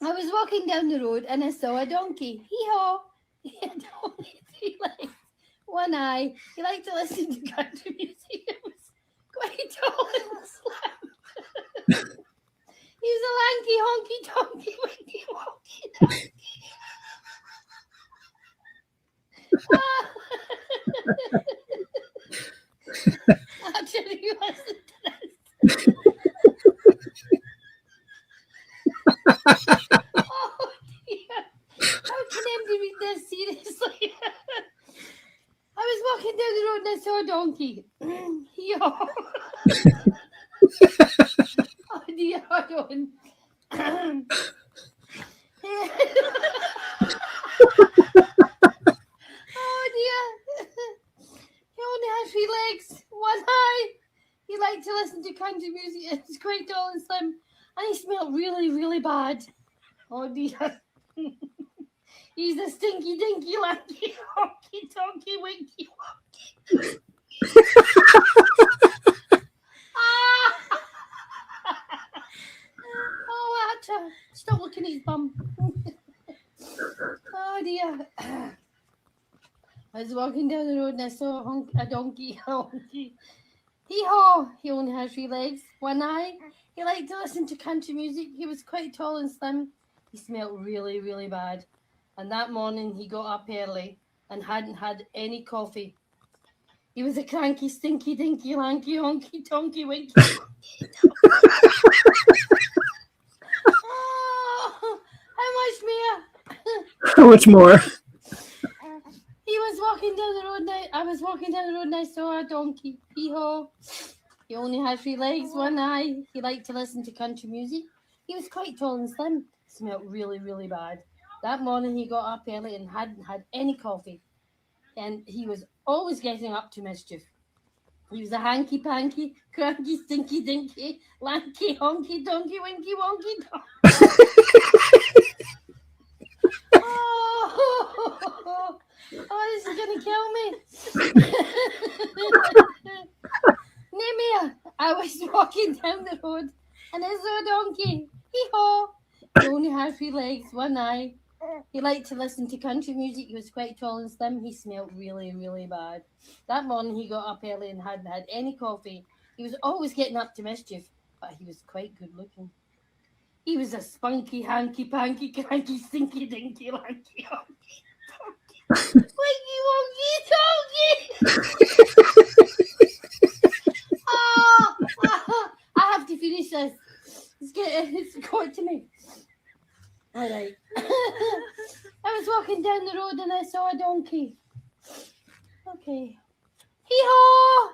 I was walking down the road and I saw a donkey. Hee-haw! He had only 3 legs, 1 eye. He liked to listen to country music. It was quite tall and slim. He was a lanky, honky, donkey, winky, wonky donkey. Actually, you listen to this. Oh dear. How can anybody read this seriously? I was walking down the road and I saw a donkey. Oh dear, I don't. Oh dear. He only had 3 legs, 1 eye. He liked to listen to country music. He's quite tall and slim. And he smelled really, really bad. Oh dear. He's a stinky, dinky, lanky, honky, tonky, winky, wonky. Oh, I had to stop looking at his bum. Oh dear. I was walking down the road and I saw a donkey. Hee-haw! He only had 3 legs, 1 eye. He liked to listen to country music. He was quite tall and slim. He smelled really, really bad. And that morning he got up early and hadn't had any coffee. He was a cranky, stinky, dinky, lanky, honky, tonky, winky. Oh, how much more? How much more? He was walking down the road and I was walking down the road and I saw a donkey. Hee-haw. He only had 3 legs, 1 eye. He liked to listen to country music. He was quite tall and slim. Smelled really, really bad. That morning he got up early and hadn't had any coffee. And he was always getting up to mischief. He was a hanky-panky, cranky, stinky, dinky, lanky, honky, donkey, winky, wonky, donkey. Oh, this is going to kill me. Nemia, I was walking down the road and I saw a donkey. Hee-haw. He only had 3 legs, 1 eye. He liked to listen to country music. He was quite tall and slim. He smelled really, really bad. That morning he got up early and hadn't had any coffee. He was always getting up to mischief, but he was quite good looking. He was a spunky, hanky-panky, cranky, stinky, dinky, lanky, honky, donkey, winky, wonky, donkey. I have to finish this. It's got to me. All right. Okay. Hee-haw!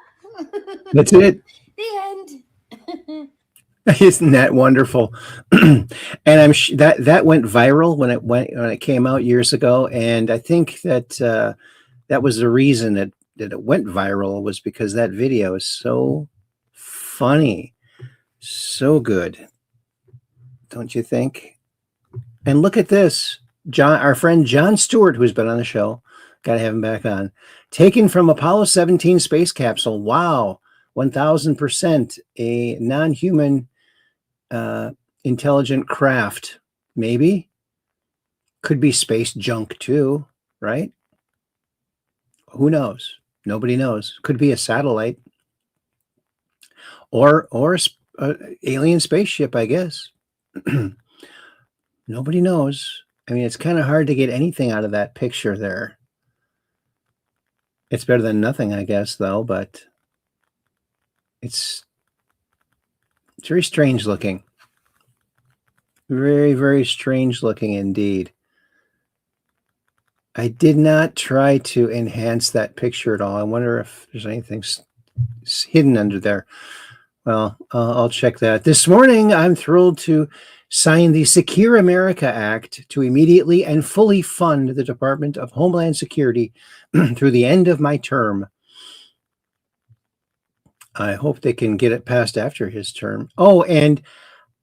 That's it. The end. Isn't that wonderful? And that went viral when it came out years ago, and I think that that was the reason that it went viral, was because that video is so funny, so good, don't you think? And look at this, our friend John Stewart, who's been on the show, got to have him back on. Taken from Apollo 17 space capsule. Wow, 1000% a non-human intelligent craft. Maybe could be space junk too, right? Who knows? Nobody knows. Could be a satellite or alien spaceship, I guess. Nobody knows. I mean, it's kind of hard to get anything out of that picture there. It's better than nothing, I guess, though, but it's very strange looking. Very, very strange looking indeed. I did not try to enhance that picture at all. I wonder if there's anything hidden under there. Well, I'll check that. This morning, I'm thrilled to sign the Secure America Act to immediately and fully fund the Department of Homeland Security through the end of my term. I hope they can get it passed after his term. Oh, and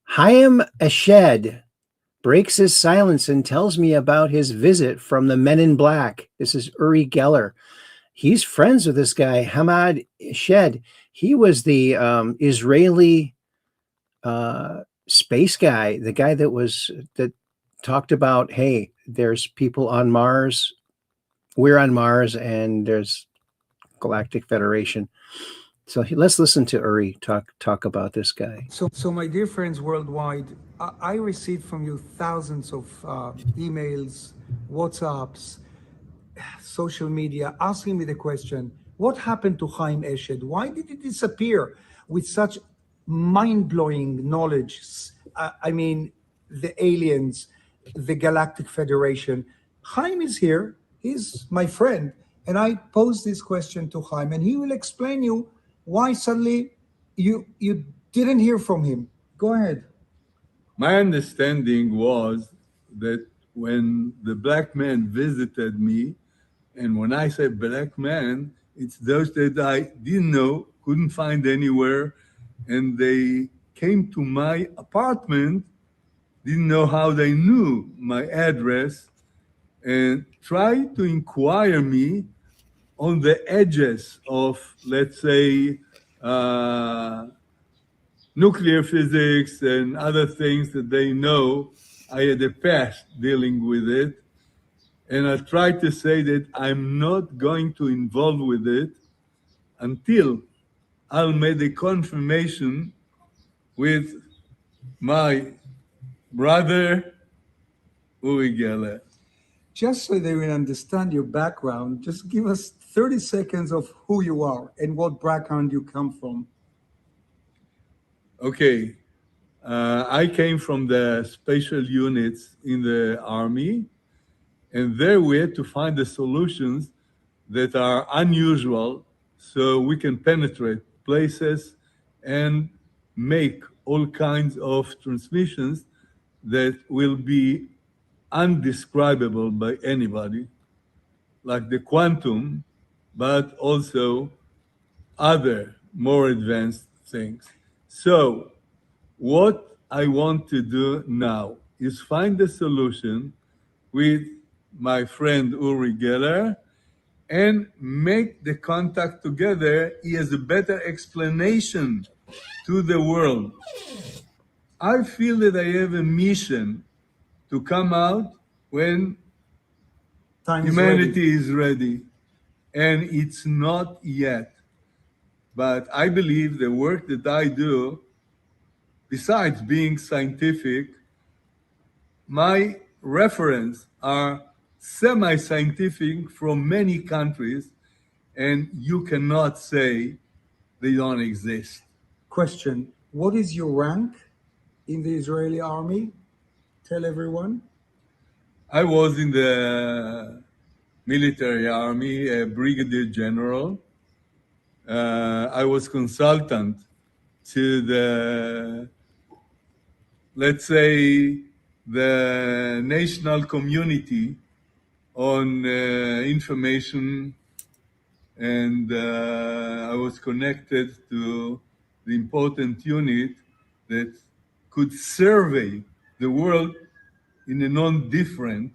Chaim Eshed breaks his silence and tells me about his visit from the Men in Black. This is Uri Geller. He's friends with this guy, Hamad Eshed. He was the Israeli space guy, the guy that talked about, hey, there's people on Mars, we're on Mars, and there's Galactic Federation. So let's listen to Uri talk about this guy. So my dear friends worldwide, I received from you thousands of emails, WhatsApps, social media, asking me the question, what happened to Chaim Eshed? Why did he disappear with such mind-blowing knowledge? I mean, the aliens, the Galactic Federation. Chaim is here, he's my friend, and I posed this question to Chaim, and he will explain you why suddenly you didn't hear from him. Go ahead. My understanding was that when the black man visited me, and when I say black man, it's those that I didn't know, couldn't find anywhere, and they came to my apartment, didn't know how they knew my address, and tried to inquire me on the edges of, let's say, nuclear physics and other things that they know. I had a past dealing with it. And I tried to say that I'm not going to involve with it until I'll make a confirmation with my brother, Uri Geller. Just so they will understand your background, just give us 30 seconds of who you are and what background you come from. Okay. I came from the special units in the army, and there we had to find the solutions that are unusual so we can penetrate places and make all kinds of transmissions that will be undescribable by anybody, like the quantum, but also other more advanced things. So what I want to do now is find a solution with my friend Uri Geller and make the contact together. He has a better explanation to the world. I feel that I have a mission to come out when humanity is ready, and it's not yet. But I believe the work that I do, besides being scientific, my reference are semi-scientific from many countries, and you cannot say they don't exist. Question, what is your rank in the Israeli army? Tell everyone. I was in the military army, a brigadier general. I was consultant to the, let's say, the national community on information, and I was connected to the important unit that could survey the world in a non-different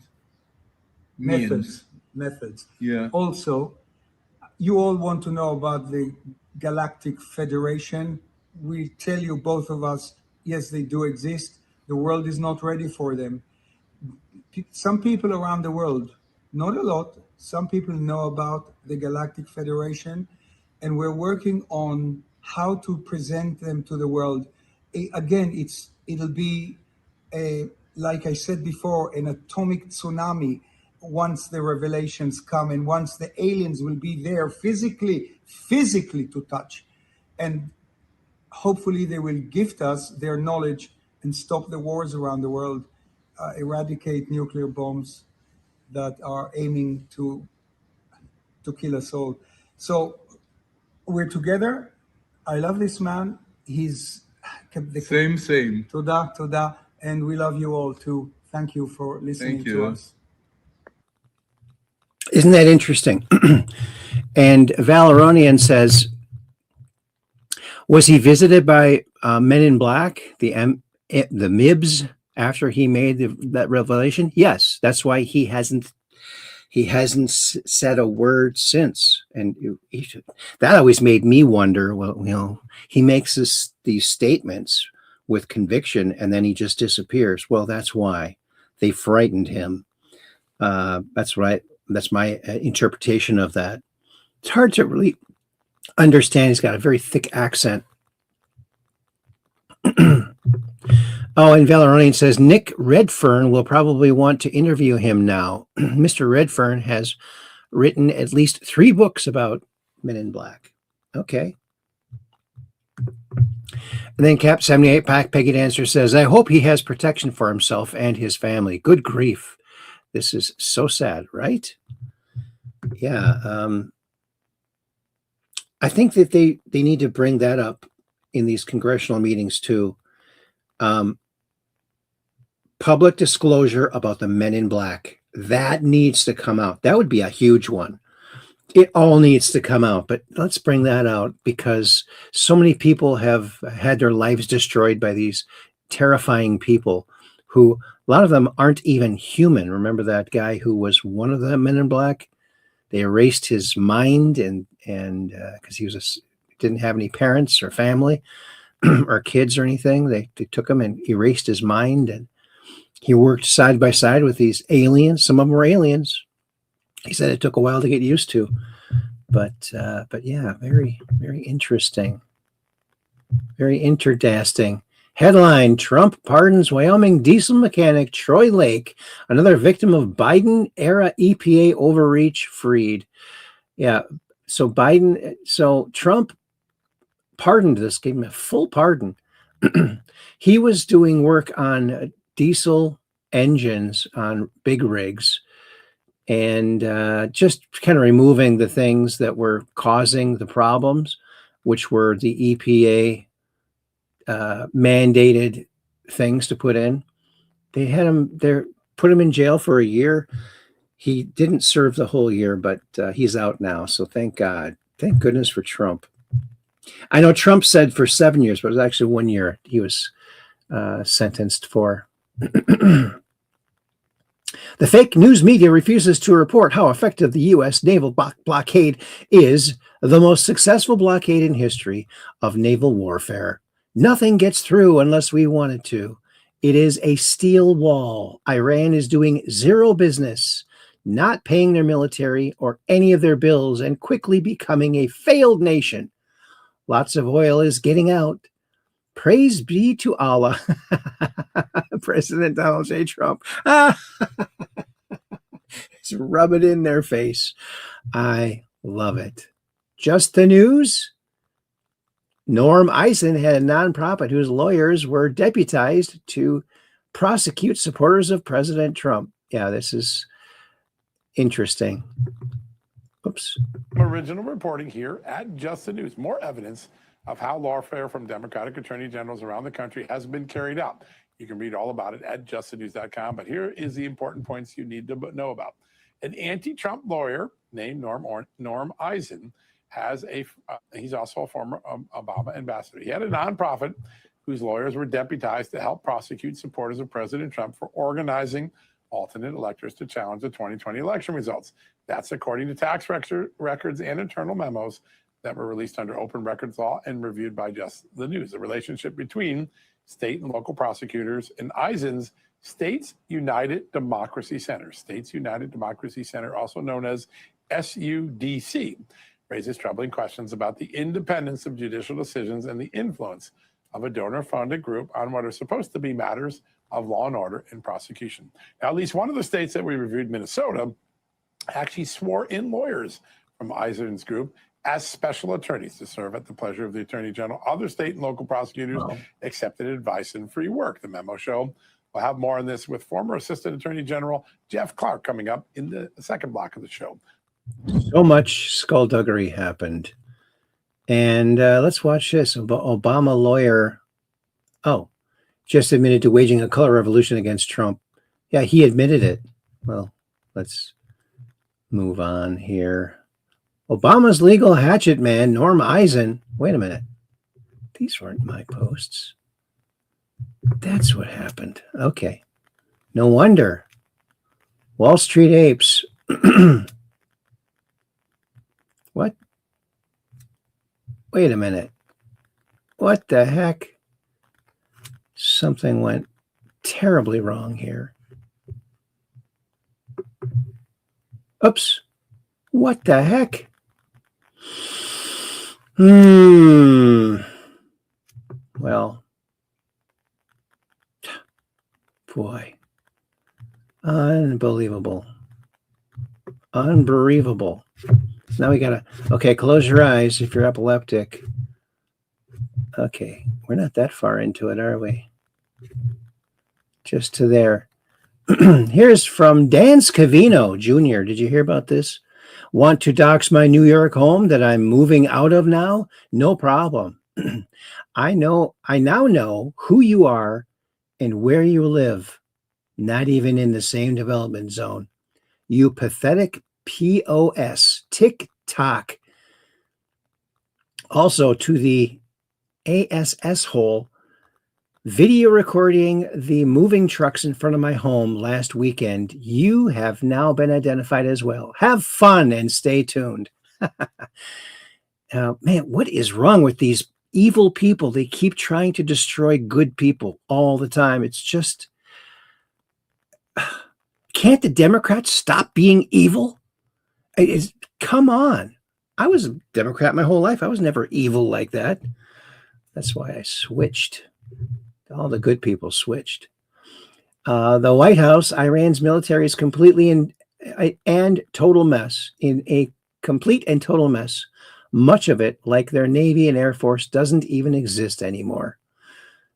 means. Methods. Yeah. Also, you all want to know about the Galactic Federation. We tell you, both of us, yes, they do exist. The world is not ready for them. Some people around the world, not a lot, some people know about the Galactic Federation, and we're working on how to present them to the world. Again, it'll be like I said before, an atomic tsunami once the revelations come, and once the aliens will be there physically to touch. And hopefully they will gift us their knowledge and stop the wars around the world, eradicate nuclear bombs that are aiming to kill us all. So we're together. I love this man. He's Same. Toda. And we love you all too. Thank you for listening to us. Isn't that interesting? And Valeronian says, was he visited by Men in Black, the MIBs, after he made that revelation? Yes, that's why he hasn't said a word since. And that always made me wonder, well, you know, he makes these statements with conviction and then he just disappears. Well, that's why they frightened him. That's right. That's my interpretation of that. It's hard to really understand. He's got a very thick accent. Oh, and Valeronian says Nick Redfern will probably want to interview him now. Mr. Redfern has written at least 3 books about Men in Black. Okay. And then Cap 78 Pack Peggy Dancer says, I hope he has protection for himself and his family. Good grief. This is so sad, right? Yeah. I think that they need to bring that up in these congressional meetings too. Public disclosure about the Men in Black. That needs to come out. That would be a huge one. It all needs to come out, but let's bring that out because so many people have had their lives destroyed by these terrifying people who, a lot of them aren't even human. Remember that guy who was one of the Men in Black? They erased his mind and because he was didn't have any parents or family or kids or anything. They took him and erased his mind, and he worked side by side with these aliens. Some of them were aliens. He said it took a while to get used to, but yeah, very, very interesting. Very interesting. Headline, Trump pardons Wyoming diesel mechanic Troy Lake, another victim of Biden-era EPA overreach freed. Yeah, so Trump pardoned this, gave him a full pardon. He was doing work on diesel engines on big rigs and just kind of removing the things that were causing the problems, which were the EPA mandated things to put in. They had him there, put him in jail for a year. He didn't serve the whole year, but he's out now. So thank God. Thank goodness for Trump. I know Trump said for 7 years, but it was actually 1 year he was sentenced for. The fake news media refuses to report how effective the U.S. naval blockade is, the most successful blockade in history of naval warfare. Nothing gets through unless we want it to. It is a steel wall. Iran is doing zero business, not paying their military or any of their bills, and quickly becoming a failed nation. Lots of oil is getting out. Praise be to Allah. President Donald J. Trump. Just rub it in their face. I love it. Just the news. Norm Eisen had a nonprofit whose lawyers were deputized to prosecute supporters of President Trump. Yeah, this is interesting. Oops. Original reporting here at Just the News. More evidence of how lawfare from Democratic attorney generals around the country has been carried out. You can read all about it at justthenews.com. But here is the important points you need to know about. An anti-Trump lawyer named Norm Eisen he's also a former Obama ambassador. He had a nonprofit whose lawyers were deputized to help prosecute supporters of President Trump for organizing alternate electors to challenge the 2020 election results. That's according to tax records and internal memos that were released under open records law and reviewed by Just the News. The relationship between state and local prosecutors and Eisen's States United Democracy Center. States United Democracy Center, also known as SUDC, raises troubling questions about the independence of judicial decisions and the influence of a donor-funded group on what are supposed to be matters of law and order and prosecution. Now, at least one of the states that we reviewed, Minnesota, actually swore in lawyers from Eisen's group as special attorneys to serve at the pleasure of the Attorney General. Other state and local prosecutors accepted advice and free work. The memo show we'll have more on this with former Assistant Attorney General Jeff Clark coming up in the second block of the show. So much skullduggery happened. And let's watch this. Obama lawyer, just admitted to waging a color revolution against Trump. Yeah, he admitted it. Well, let's move on here. Obama's legal hatchet man, Norm Eisen. Wait a minute. These weren't my posts. That's what happened. Okay. No wonder. Wall Street apes. What? Wait a minute. What the heck? Something went terribly wrong here. Oops. What the heck? Well, boy. Unbelievable. Unbelievable. Now we gotta, close your eyes if you're epileptic. Okay, we're not that far into it, are we? Just to there. Here's from Dan Scavino Jr. Did you hear about this? Want to dox my New York home that I'm moving out of now? No problem. I now know who you are and where you live. Not even in the same development zone. You pathetic POS. TikTok. Also to the ASS hole. Video recording the moving trucks in front of my home last weekend. You have now been identified as well. Have fun and stay tuned. Man, what is wrong with these evil people? They keep trying to destroy good people all the time. It's just, can't the Democrats stop being evil? Come on. I was a Democrat my whole life. I was never evil like that. That's why I switched. All the good people switched. The White House, Iran's military is completely and total mess. In a complete and total mess. Much of it, like their Navy and Air Force, doesn't even exist anymore.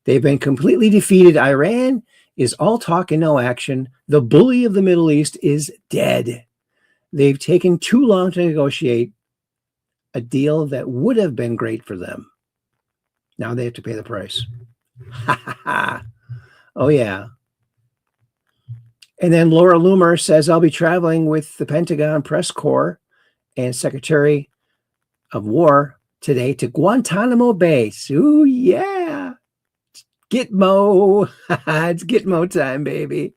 They've been completely defeated. Iran is all talk and no action. The bully of the Middle East is dead. They've taken too long to negotiate a deal that would have been great for them. Now they have to pay the price. Oh, yeah. And then Laura Loomer says, I'll be traveling with the Pentagon Press Corps and Secretary of War today to Guantanamo Bay. Ooh, yeah. Gitmo. It's Gitmo time, baby.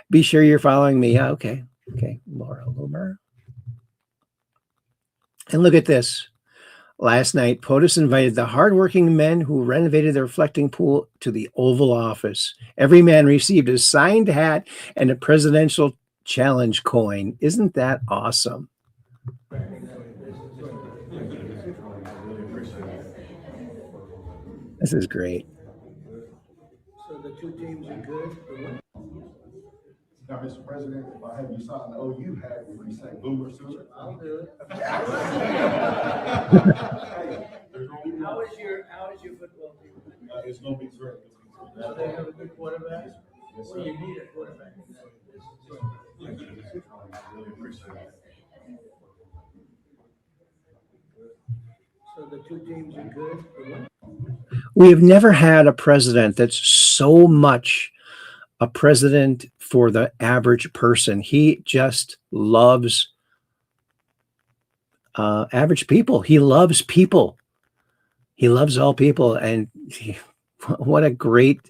Be sure you're following me. Okay. Laura Loomer. And look at this. Last night, POTUS invited the hardworking men who renovated the reflecting pool to the Oval Office. Every man received a signed hat and a presidential challenge coin. Isn't that awesome? This is great. So the two teams are good? Now, Mr. President, if I have you sign the OU hat, will you say Boomer Sooner? I'll do it. How is your football team? It's going to be great. So they have a good quarterback? Well, you need a quarterback. Really appreciate So the two teams are good. We have never had a president that's so much a president for the average person. He just loves average people. He loves people. He loves all people. And what a great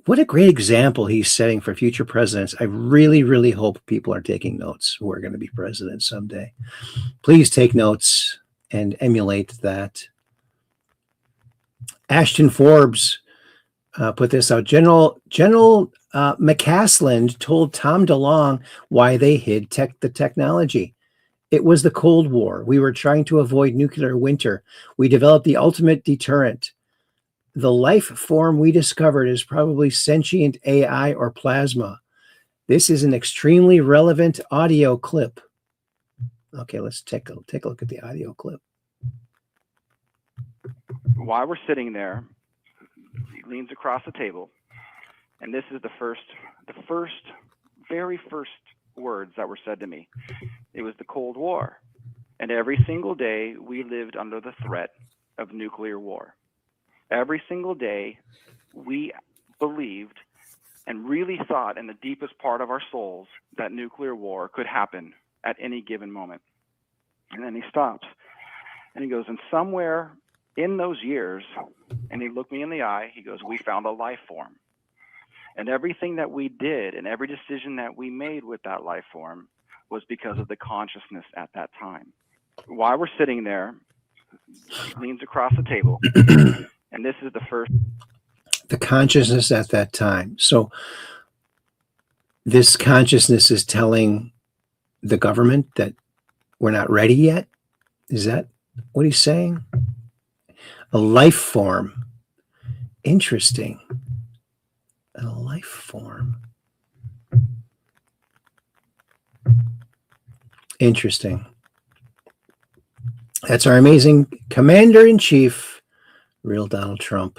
example he's setting for future presidents. I really, really hope people are taking notes who are going to be president someday. Please take notes and emulate that. Ashton Forbes put this out. General McCasland told Tom DeLonge why they hid the technology. It was the Cold War. We were trying to avoid nuclear winter. We developed the ultimate deterrent. The life form we discovered is probably sentient AI or plasma. This is an extremely relevant audio clip. Okay, let's take a look at the audio clip. While we're sitting there, he leans across the table, and this is the very first words that were said to me. It was the Cold War, and every single day we lived under the threat of nuclear war. Every single day we believed and really thought in the deepest part of our souls that nuclear war could happen at any given moment. And then he stops and he goes, and somewhere in those years, and he looked me in the eye, he goes, we found a life form. And everything that we did and every decision that we made with that life form was because of the consciousness at that time. While we're sitting there, he leans across the table, and this is the first. The consciousness at that time. So this consciousness is telling the government that we're not ready yet? Is that what he's saying? A life form. Interesting. A life form. Interesting. That's our amazing Commander-in-Chief, real Donald Trump.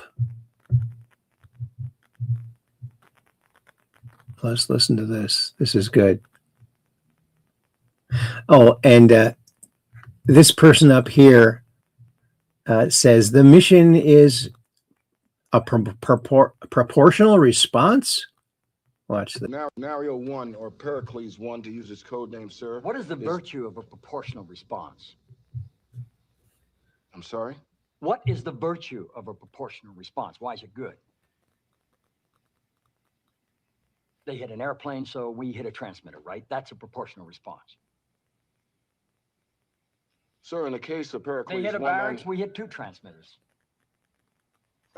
Let's listen to this. This is good. Oh, and this person up here says the mission is a proportional response. Watch this. Scenario 1, or Pericles 1, to use his code name, sir. What is the virtue of a proportional response? I'm sorry? What is the virtue of a proportional response? Why is it good? They hit an airplane, so we hit a transmitter, right? That's a proportional response. Sir, in the case of Pericles They hit a 1, barracks, we hit 2 transmitters.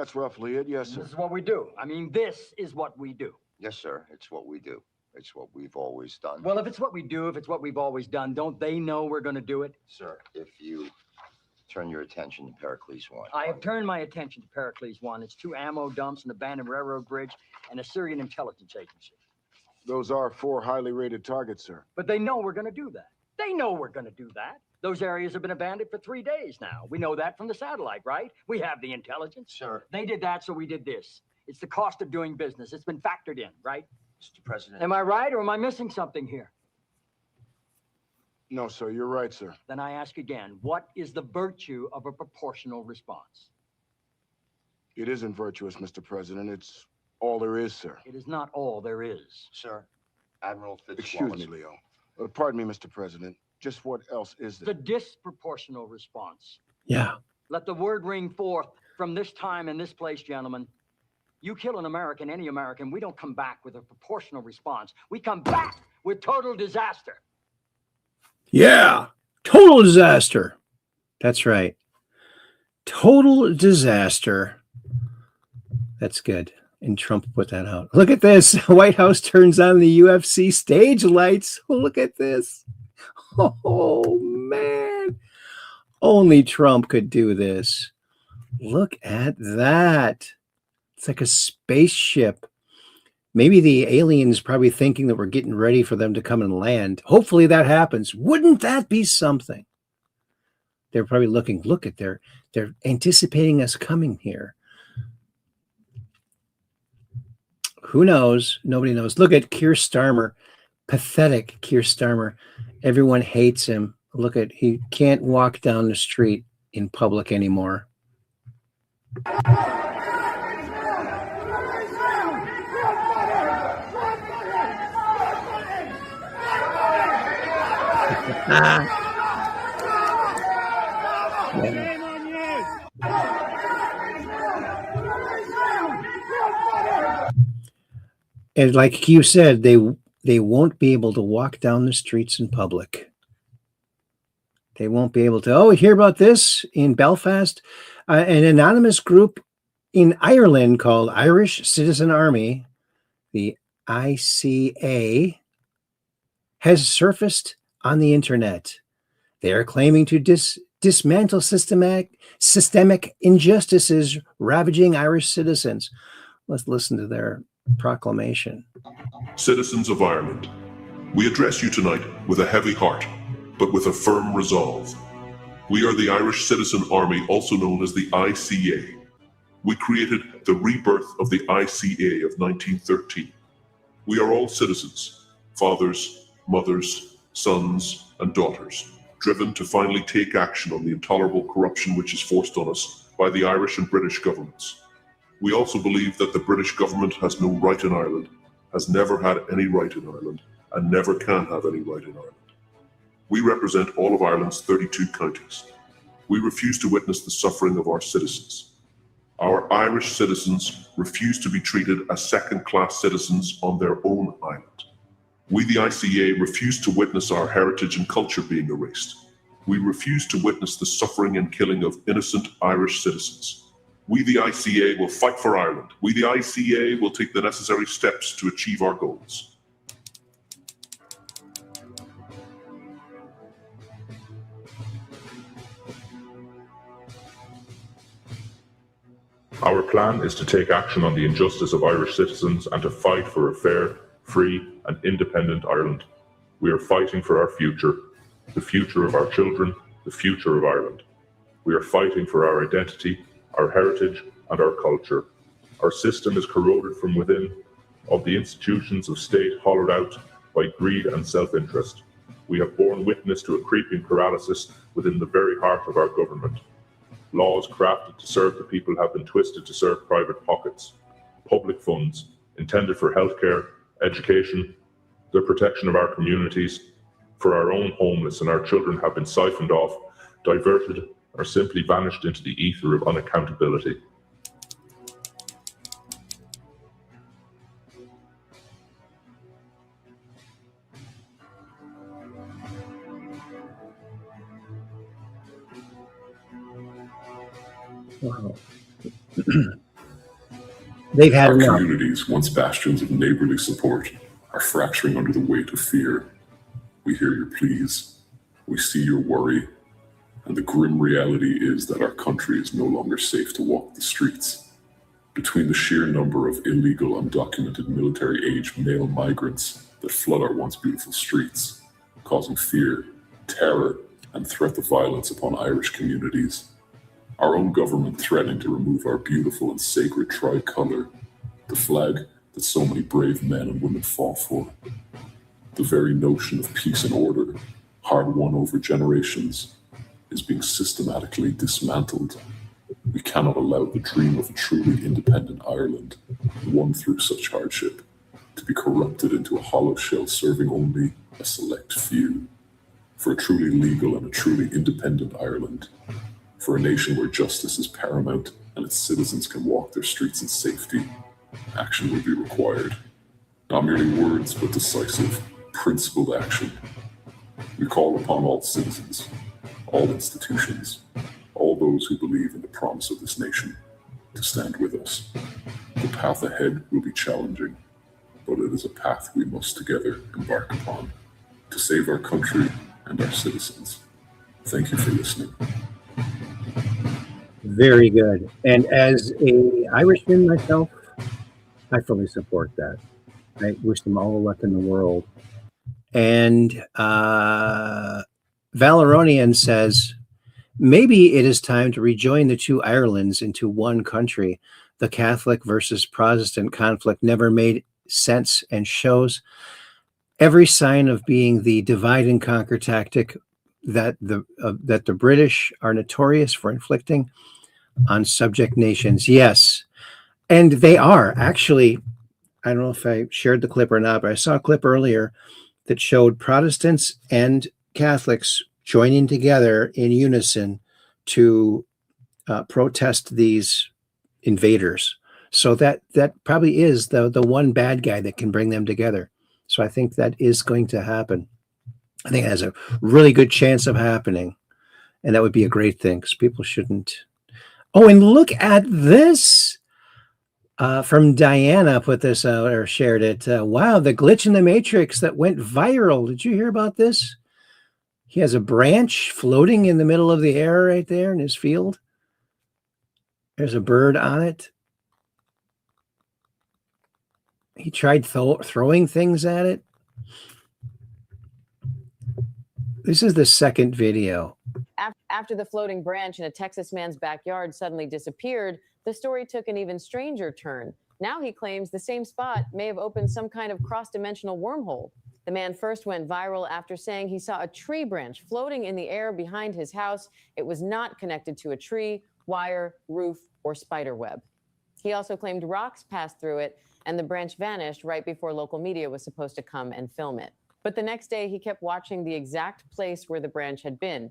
that's roughly it, yes, sir. This is what we do. I mean, this is what we do. Yes, sir. It's what we do. It's what we've always done. Well, if it's what we do, if it's what we've always done, don't they know we're going to do it? Sir, if you turn your attention to Pericles 1. I have turned my attention to Pericles 1. It's 2 ammo dumps, an abandoned railroad bridge, and a Syrian intelligence agency. Those are 4 highly rated targets, sir. But they know we're going to do that. They know we're going to do that. Those areas have been abandoned for 3 days now. We know that from the satellite, right? We have the intelligence. Sir. They did that, so we did this. It's the cost of doing business. It's been factored in, right? Mr. President. Am I right, or am I missing something here? No, sir, you're right, sir. Then I ask again, what is the virtue of a proportional response? It isn't virtuous, Mr. President. It's all there is, sir. It is not all there is. Sir, Admiral Excuse me, Leo. Pardon me, Mr. President. Just what else is there? The disproportional response. Yeah. Let the word ring forth from this time and this place, gentlemen. You kill an American, any American, we don't come back with a proportional response. We come back with total disaster. Yeah. Total disaster. That's right. Total disaster. That's good. And Trump put that out. Look at this. White House turns on the UFC stage lights. Look at this. Oh, man. Only Trump could do this. Look at that. It's like a spaceship. Maybe the aliens probably thinking that we're getting ready for them to come and land. Hopefully that happens. Wouldn't that be something? They're probably looking, look at they're anticipating us coming here. Who knows? Nobody knows. Look at Keir Starmer. Pathetic Keir Starmer. Everyone hates him. Look at, he can't walk down the street. in public anymore. And like you said, they won't be able to walk down the streets in public. They won't be able to, oh, hear about this in Belfast? An anonymous group in Ireland called Irish Citizen Army, the ICA, has surfaced on the internet. They are claiming to dismantle systemic injustices ravaging Irish citizens. Let's listen to their proclamation. Citizens of Ireland, we address you tonight with a heavy heart, but with a firm resolve. We are the Irish Citizen Army, also known as the ICA. We created the rebirth of the ICA of 1913. We are all citizens, fathers, mothers, sons, and daughters, driven to finally take action on the intolerable corruption which is forced on us by the Irish and British governments. We also believe that the British government has no right in Ireland, has never had any right in Ireland, and never can have any right in Ireland. We represent all of Ireland's 32 counties. We refuse to witness the suffering of our citizens. Our Irish citizens refuse to be treated as second-class citizens on their own island. We, the ICA, refuse to witness our heritage and culture being erased. We refuse to witness the suffering and killing of innocent Irish citizens. We, the ICA, will fight for Ireland. We, the ICA, will take the necessary steps to achieve our goals. Our plan is to take action on the injustice of Irish citizens and to fight for a fair, free, and independent Ireland. We are fighting for our future, the future of our children, the future of Ireland. We are fighting for our identity, our heritage, and our culture. Our system is corroded from within, of the institutions of state hollowed out by greed and self-interest. We have borne witness to a creeping paralysis within the very heart of our government. Laws crafted to serve the people have been twisted to serve private pockets. Public funds, intended for healthcare, education, the protection of our communities, for our own homeless and our children have been siphoned off, diverted, or simply vanished into the ether of unaccountability. Wow. They've had our enough. Communities, once bastions of neighborly support, are fracturing under the weight of fear. We hear your pleas, we see your worry, and the grim reality is that our country is no longer safe to walk the streets. Between the sheer number of illegal, undocumented military-age male migrants that flood our once beautiful streets, causing fear, terror, and threat of violence upon Irish communities, our own government threatening to remove our beautiful and sacred tricolour, the flag that so many brave men and women fought for. The very notion of peace and order, hard won over generations, is being systematically dismantled. We cannot allow the dream of a truly independent Ireland, won through such hardship, to be corrupted into a hollow shell serving only a select few. For a truly legal and a truly independent Ireland, for a nation where justice is paramount and its citizens can walk their streets in safety, action will be required. Not merely words, but decisive, principled action. We call upon all citizens, all institutions, all those who believe in the promise of this nation, to stand with us. The path ahead will be challenging, but it is a path we must together embark upon to save our country and our citizens. Thank you for listening. Very good. And as a Irishman myself, I fully support that. I wish them all the luck in the world. And Valeronian says, maybe it is time to rejoin the two Irelands into one country. The Catholic versus Protestant conflict never made sense and shows every sign of being the divide and conquer tactic that the British are notorious for inflicting on subject nations. Yes, and they are actually. I don't know if I shared the clip or not, but I saw a clip earlier that showed Protestants and Catholics joining together in unison to protest these invaders. So that probably is the one bad guy that can bring them together. So I think that is going to happen. I think it has a really good chance of happening, and that would be a great thing because people shouldn't. Oh, and look at this. From Diana put this out or shared it. Wow, the glitch in the matrix that went viral. Did you hear about this? He has a branch floating in the middle of the air right there in his field. There's a bird on it. He tried throwing things at it. This is the second video. After the floating branch in a Texas man's backyard suddenly disappeared, the story took an even stranger turn. Now he claims the same spot may have opened some kind of cross-dimensional wormhole. The man first went viral after saying he saw a tree branch floating in the air behind his house. It was not connected to a tree, wire, roof, or spider web. He also claimed rocks passed through it and the branch vanished right before local media was supposed to come and film it. But the next day, he kept watching the exact place where the branch had been.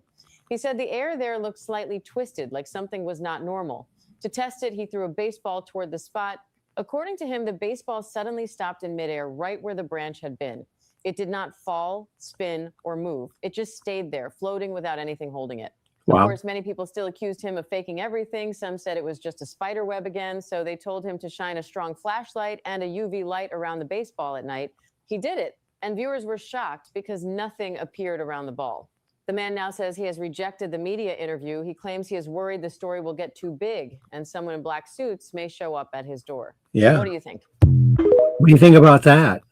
He said the air there looked slightly twisted, like something was not normal. To test it, he threw a baseball toward the spot. According to him, the baseball suddenly stopped in midair right where the branch had been. It did not fall, spin, or move. It just stayed there, floating without anything holding it. Wow. Of course, many people still accused him of faking everything. Some said it was just a spider web again, so they told him to shine a strong flashlight and a UV light around the baseball at night. He did it, and viewers were shocked because nothing appeared around the ball. The man now says he has rejected the media interview. He claims he is worried the story will get too big and someone in black suits may show up at his door. Yeah. What do you think? What do you think about that?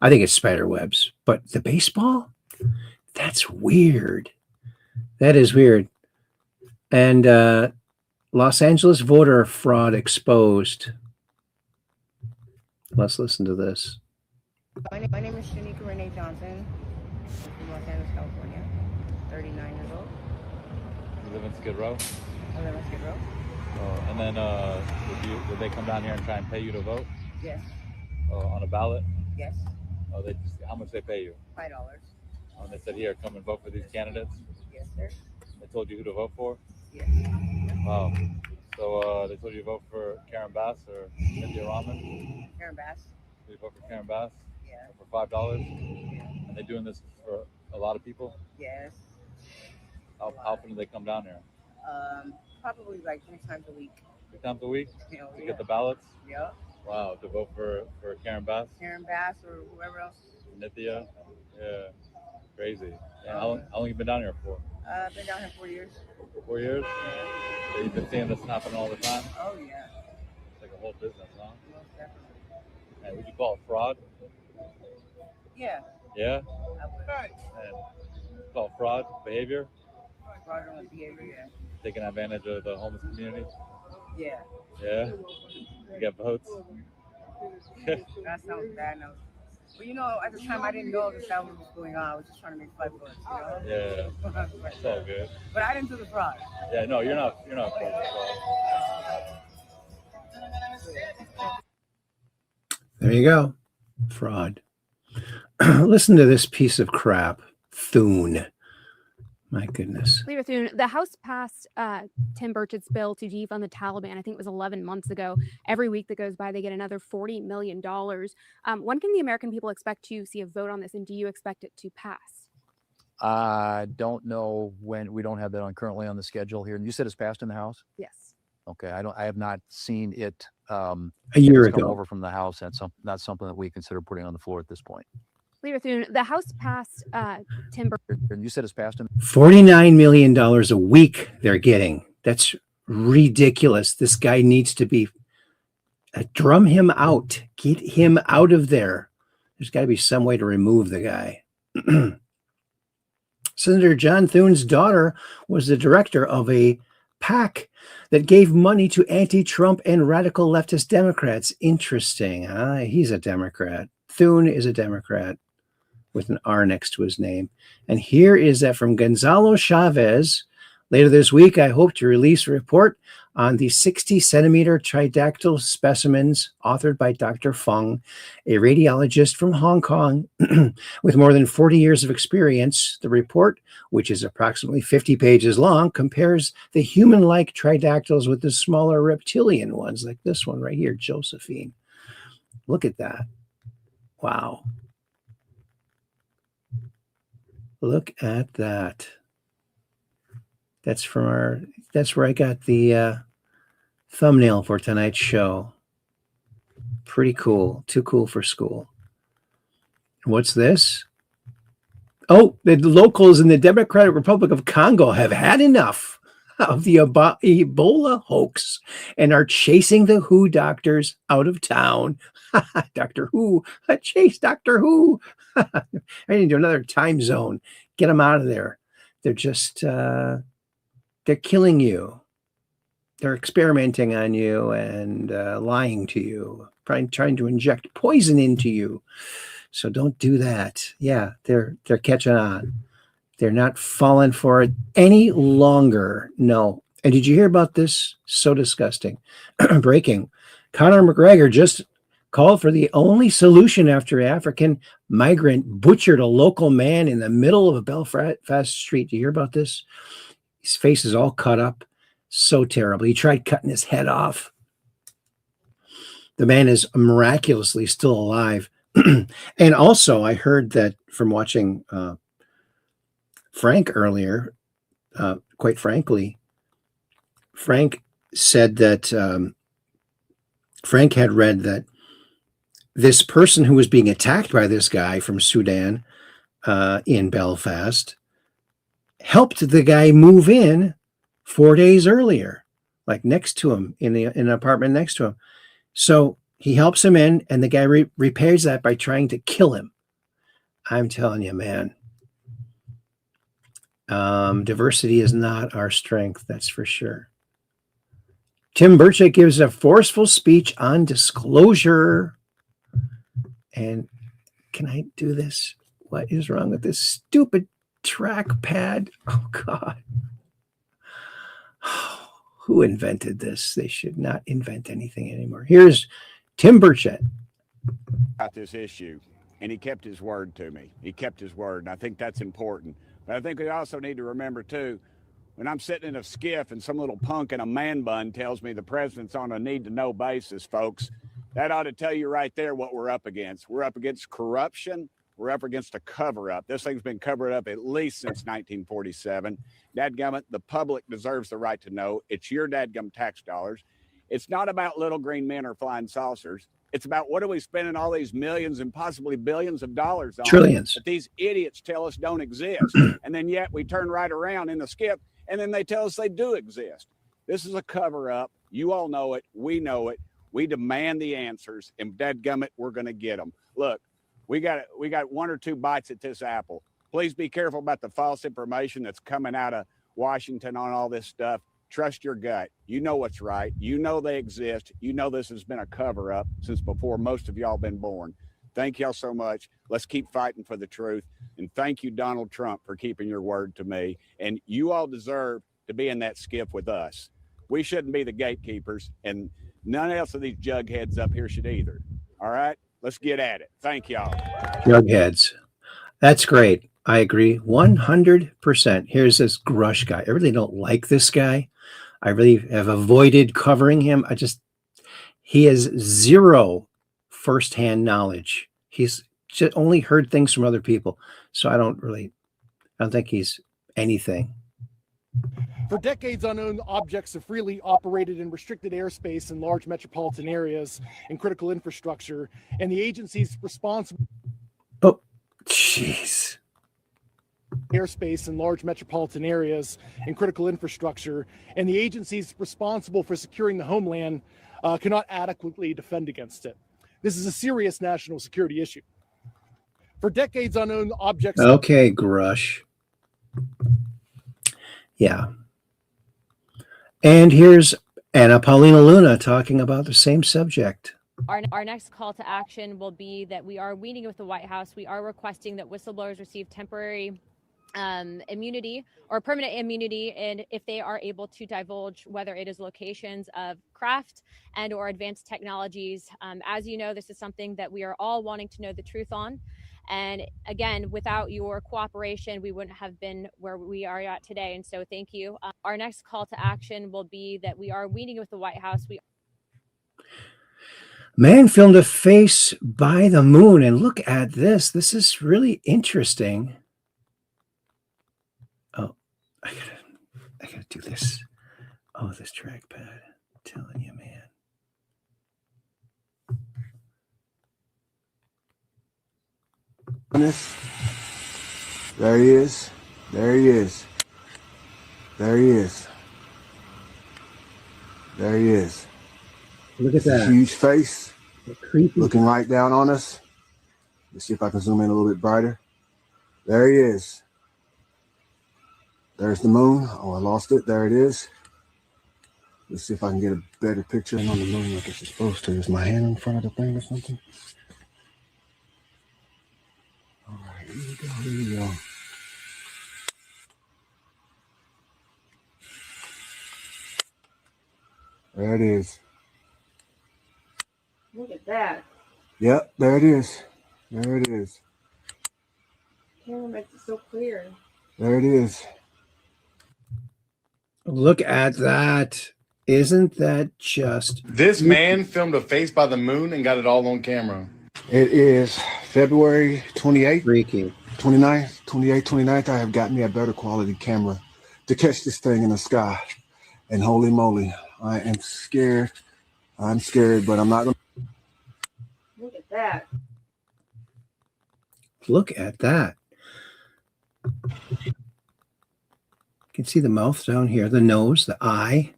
I think it's spider webs, but the baseball? That's weird. That is weird. And Los Angeles voter fraud exposed. Let's listen to this. My name is Shanika Renee Johnson. I'm from Los Angeles, California. 39 years old. You live in Skid Row? I live in Skid Row. Oh, and then would they come down here and try and pay you to vote? Yes. On a ballot? Yes. Oh, how much they pay you? $5. And they said, here, come and vote for these candidates? Yes, sir. They told you who to vote for? Yes. Wow. So they told you to vote for Karen Bass or Cynthia Rahman? Karen Bass. So you vote for Karen Bass? Yeah. For $5? Yeah. And they're doing this for a lot of people? Yes. How often do they come down here? Probably like 3 times a week. 3 times a week? Hell, To yeah. get the ballots? Yep. Wow, to vote for Karen Bass? Karen Bass or whoever else. Nithya? Yeah. Crazy. Yeah, how long you been down here for? I've been down here 4 years. 4 years? So you've been seeing this happen all the time? Oh, yeah. It's like a whole business, huh? Most definitely. And would you call it fraud? Yeah. Yeah? I would. And call it fraud behavior? Fraudulent behavior, yeah. Taking advantage of the homeless community? Yeah. Yeah? You get votes? That sounds bad. No. But you know, at the time I didn't know that was going on. I was just trying to make $5, you know? Yeah. It's all good. But I didn't do the fraud. Yeah, no, you're not fraud. There you go. Fraud. Listen to this piece of crap. Thune. My goodness. Leader Thune, the House passed Tim Burchett's bill to defund the Taliban. I think it was 11 months ago. Every week that goes by, they get another $40 million. When can the American people expect to see a vote on this, and do you expect it to pass? I don't know when. We don't have that currently on the schedule here. And you said it's passed in the House? Yes. Okay. I have not seen it. A year come ago. over from the House. That's not something that we consider putting on the floor at this point. Leader Thune, the House passed Tim Burchett. And you said it's passed in. $49 million a week they're getting. That's ridiculous. This guy needs to be drum him out. Get him out of there. There's got to be some way to remove the guy. Senator John Thune's daughter was the director of a PAC that gave money to anti-Trump and radical leftist Democrats. Interesting. Huh? He's a Democrat. Thune is a Democrat. with an R next to his name. And here is that from Gonzalo Chavez. Later this week, I hope to release a report on the 60-centimeter tridactyl specimens authored by Dr. Feng, a radiologist from Hong Kong with more than 40 years of experience. The report, which is approximately 50 pages long, compares the human-like tridactyls with the smaller reptilian ones, like this one right here, Josephine. Look at that. Wow. Look at that. That's where I got the thumbnail for tonight's show. Pretty cool. Too cool for school. What's this? Oh, the locals in the Democratic Republic of Congo have had enough of the Ebola hoax and are chasing the WHO doctors out of town. Doctor Who, chase Doctor Who. I need to do another time zone. Get them out of there. They're just, they're killing you. They're experimenting on you and lying to you, trying to inject poison into you. So don't do that. Yeah, they're catching on. They're not falling for it any longer. No. And did you hear about this? So disgusting. Breaking. Conor McGregor just called for the only solution after African migrant butchered a local man in the middle of a Belfast street. Do you hear about this? His face is all cut up. So terrible. He tried cutting his head off. The man is miraculously still alive. And also, I heard that from watching Frank earlier, quite frankly, Frank said that Frank had read that this person who was being attacked by this guy from Sudan in Belfast helped the guy move in 4 days earlier, like next to him in an apartment next to him. So he helps him in, and the guy repairs that by trying to kill him. I'm telling you, man. Diversity is not our strength, that's for sure. Tim Burchett gives a forceful speech on disclosure. And can I do this? What is wrong with this stupid trackpad? Oh, God. Who invented this? They should not invent anything anymore. Here's Tim Burchett. About this issue, and he kept his word to me. He kept his word, and I think that's important. But I think we also need to remember, too, when I'm sitting in a skiff and some little punk in a man bun tells me the president's on a need-to-know basis, folks, that ought to tell you right there what we're up against. We're up against corruption. We're up against a cover-up. This thing's been covered up at least since 1947. Dadgummit, the public deserves the right to know. It's your dadgum tax dollars. It's not about little green men or flying saucers. It's about what are we spending all these millions and possibly billions of dollars on Trillions. that these idiots tell us don't exist. And then yet we turn right around in the skip and then they tell us they do exist. This is a cover-up. You all know it. We know it. We demand the answers, and dadgummit, we're going to get them. Look, we got 1 or 2 bites at this apple. Please be careful about the false information that's coming out of Washington on all this stuff. Trust your gut. You know what's right. You know they exist. You know this has been a cover-up since before most of y'all been born. Thank y'all so much. Let's keep fighting for the truth. And thank you, Donald Trump, for keeping your word to me. And you all deserve to be in that skiff with us. We shouldn't be the gatekeepers, and none else of these jugheads up here should either. All right? Let's get at it. Thank y'all. Jugheads. That's great. I agree 100%. Here's this Grush guy. I really don't like this guy. I really have avoided covering him. He has zero firsthand knowledge. He's just only heard things from other people. So I don't think he's anything. For decades, unknown objects have freely operated in restricted airspace in large metropolitan areas and critical infrastructure, and the agencies responsible. Oh, jeez. Airspace in large metropolitan areas and critical infrastructure, and the agencies responsible for securing the homeland cannot adequately defend against it. This is a serious national security issue. For decades, unknown objects. Okay, Grush. Yeah. And here's Anna Paulina Luna talking about the same subject. Our next call to action will be that we are meeting with the White House. We are requesting that whistleblowers receive temporary immunity or permanent immunity, and if they are able to divulge whether it is locations of craft and or advanced technologies. As you know, this is something that we are all wanting to know the truth on. And again, without your cooperation, we wouldn't have been where we are at today. And so thank you. Our next call to action will be that we are meeting with the White House. Man filmed a face by the moon, and look at this. This is really interesting. Oh, I gotta do this. Oh, this trackpad. I'm telling you, man. There he is. There he is. There he is. There he is. Look at that. Huge face. Creepy. Looking right down on us. Let's see if I can zoom in a little bit brighter. There he is. There's the moon. Oh, I lost it. There it is. Let's see if I can get a better picture on the moon like it's supposed to. Is my hand in front of the thing or something? All right, here we go. Here we go. There it is. Look at that. Yep, there it is. There it is. Camera makes it so clear. There it is. Look at that. Isn't that just... This man filmed a face by the moon and got it all on camera. It is February 28th. Freaky. 29th, 28th, 29th. I have got me a better quality camera to catch this thing in the sky. And holy moly, I am scared. I'm scared, but I'm not going to. Look at that. Look at that. You can see the mouth down here, the nose, the eye,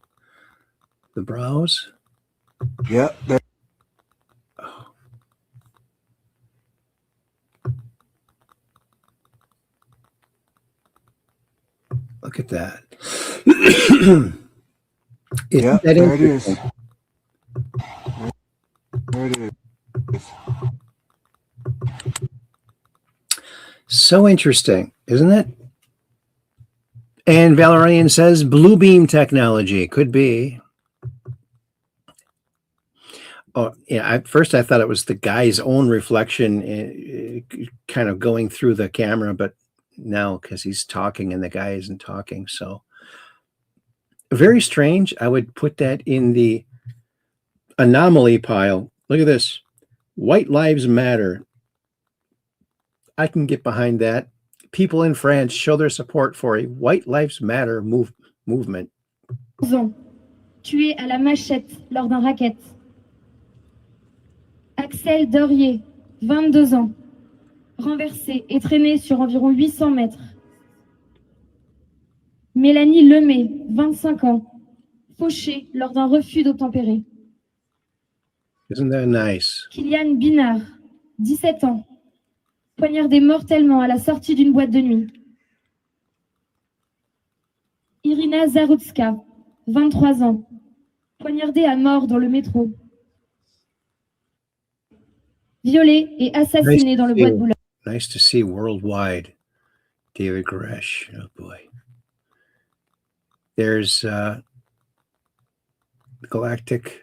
the brows. Yep. There. Oh. Look at that. Yep, that there it is. There it is. So interesting, isn't it? And Valerian says blue beam technology could be. Oh, yeah. At first, I thought it was the guy's own reflection kind of going through the camera, but now because he's talking and the guy isn't talking. So very strange. I would put that in the anomaly pile. Look at this. White Lives Matter. I can get behind that. People in France show their support for a White Lives Matter movement. Tué à la machette lors d'un racket. Axel Dorier, 22 ans, renversé et traîné sur environ 800 mètres. Mélanie Lemay, 25 ans, fauchée lors d'un refus d'obtempérer. Isn't that nice? Kylian Binard, 17 ans, poignardé mortellement à la sortie d'une boîte de nuit. Irina Zarutska, 23 ans, poignardée à mort dans le métro. Violée et assassinée dans le bois de Boulogne. Nice to see worldwide. David Koresh. Oh boy. There's Galactic.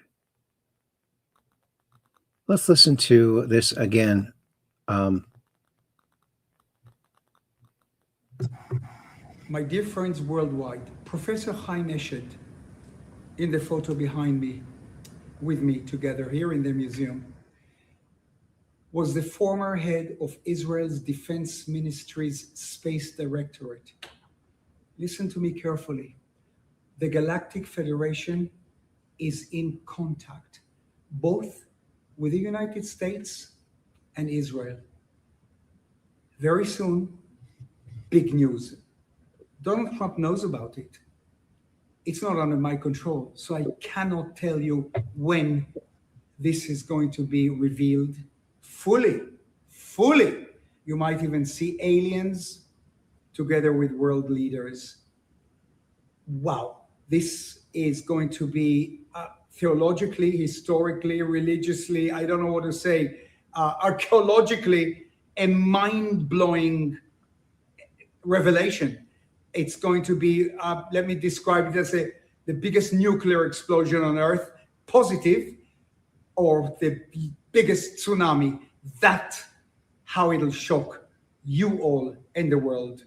Let's listen to this again. My dear friends worldwide, Professor Chaim Eshed, in the photo behind me, with me together here in the museum, was the former head of Israel's Defense Ministry's Space Directorate. Listen to me carefully. The Galactic Federation is in contact, both with the United States and Israel. Very soon, big news. Donald Trump knows about it. It's not under my control, so I cannot tell you when this is going to be revealed fully. You might even see aliens together with world leaders. Wow, this is going to be theologically, historically, religiously, I don't know what to say, archaeologically, a mind-blowing revelation. It's going to be, let me describe it as the biggest nuclear explosion on Earth, positive, or the biggest tsunami. That's how it'll shock you all in the world.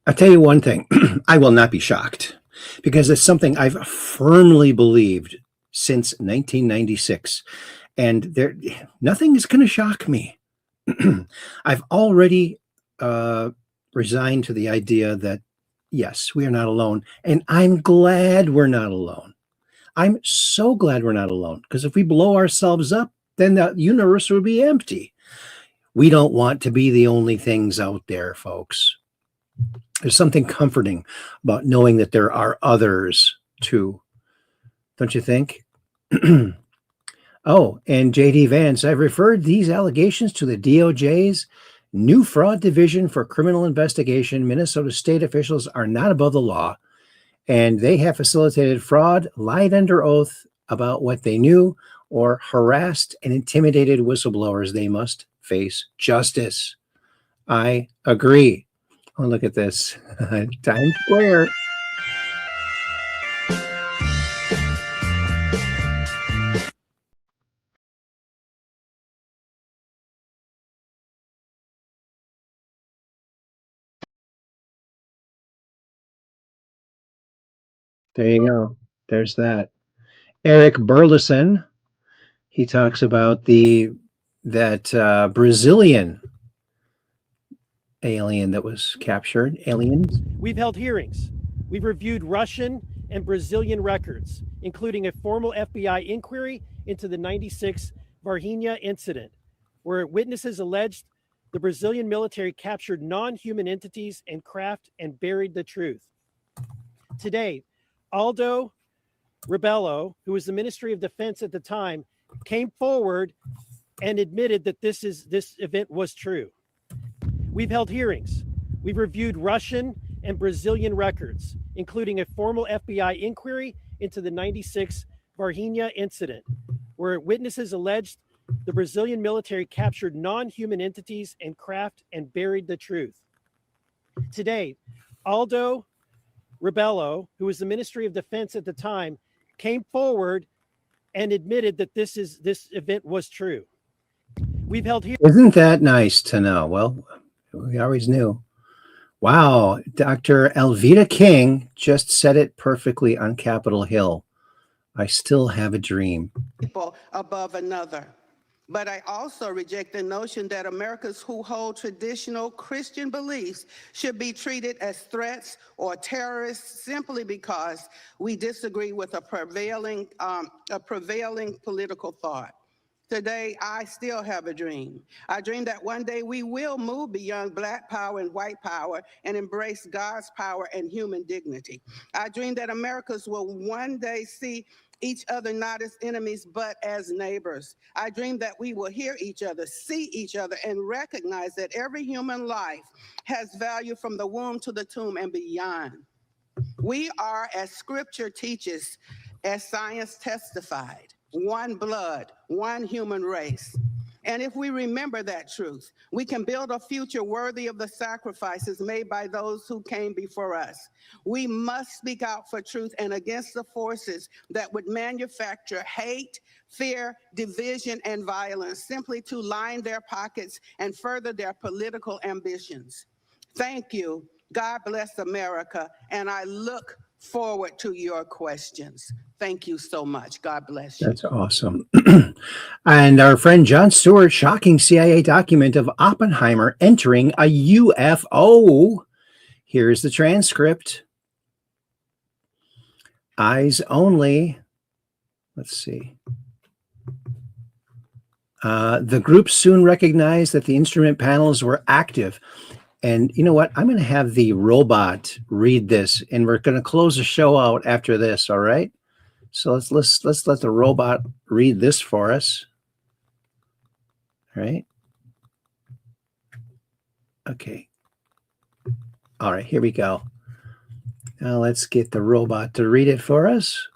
I'll tell you one thing. I will not be shocked because it's something I've firmly believed since 1996. And nothing is going to shock me. I've already resigned to the idea that, yes, we are not alone. And I'm glad we're not alone. I'm so glad we're not alone, because if we blow ourselves up, then the universe would be empty. We don't want to be the only things out there, folks. There's something comforting about knowing that there are others too. Don't you think? Oh, and JD Vance, I've referred these allegations to the DOJ's new fraud division for criminal investigation. Minnesota state officials are not above the law, and they have facilitated fraud, lied under oath about what they knew, or harassed and intimidated whistleblowers. They must face justice. I agree. Oh, look at this. Times Square. There you go. There's that. Eric Burleson, he talks about that Brazilian alien that was captured. Aliens. We've held hearings. We've reviewed Russian and Brazilian records, including a formal FBI inquiry into the 96 Varginha incident, where witnesses alleged the Brazilian military captured non-human entities and craft and buried the truth. Today, Aldo Rebelo, who was the Ministry of Defense at the time, came forward and admitted that this event was true. We've held hearings. We've reviewed Russian and Brazilian records, including a formal FBI inquiry into the 96 Varginha incident, where witnesses alleged the Brazilian military captured non-human entities and craft and buried the truth. Today, Aldo Rebelo, who was the Ministry of Defense at the time, came forward and admitted that this event was true. We've held hearings. Isn't that nice to know? Well, we always knew. Wow, Dr. Elvita King just said it perfectly on Capitol Hill. I still have a dream. People above another. But I also reject the notion that Americans who hold traditional Christian beliefs should be treated as threats or terrorists simply because we disagree with a prevailing political thought. Today, I still have a dream. I dream that one day we will move beyond black power and white power and embrace God's power and human dignity. I dream that Americans will one day see each other not as enemies, but as neighbors. I dream that we will hear each other, see each other, and recognize that every human life has value from the womb to the tomb and beyond. We are, as scripture teaches, as science testified, one blood, one human race. And if we remember that truth, we can build a future worthy of the sacrifices made by those who came before us. We must speak out for truth and against the forces that would manufacture hate, fear, division, and violence simply to line their pockets and further their political ambitions. Thank you. God bless America. And I look forward to your questions. Thank you so much. God bless you. That's awesome. And our friend John Stewart, shocking CIA document of Oppenheimer entering a UFO. Here's the transcript. Eyes only. Let's see. The group soon recognized that the instrument panels were active. And you know what? I'm going to have the robot read this, and we're going to close the show out after this. All right. So let's let the robot read this for us. All right. Okay. All right, here we go. Now let's get the robot to read it for us.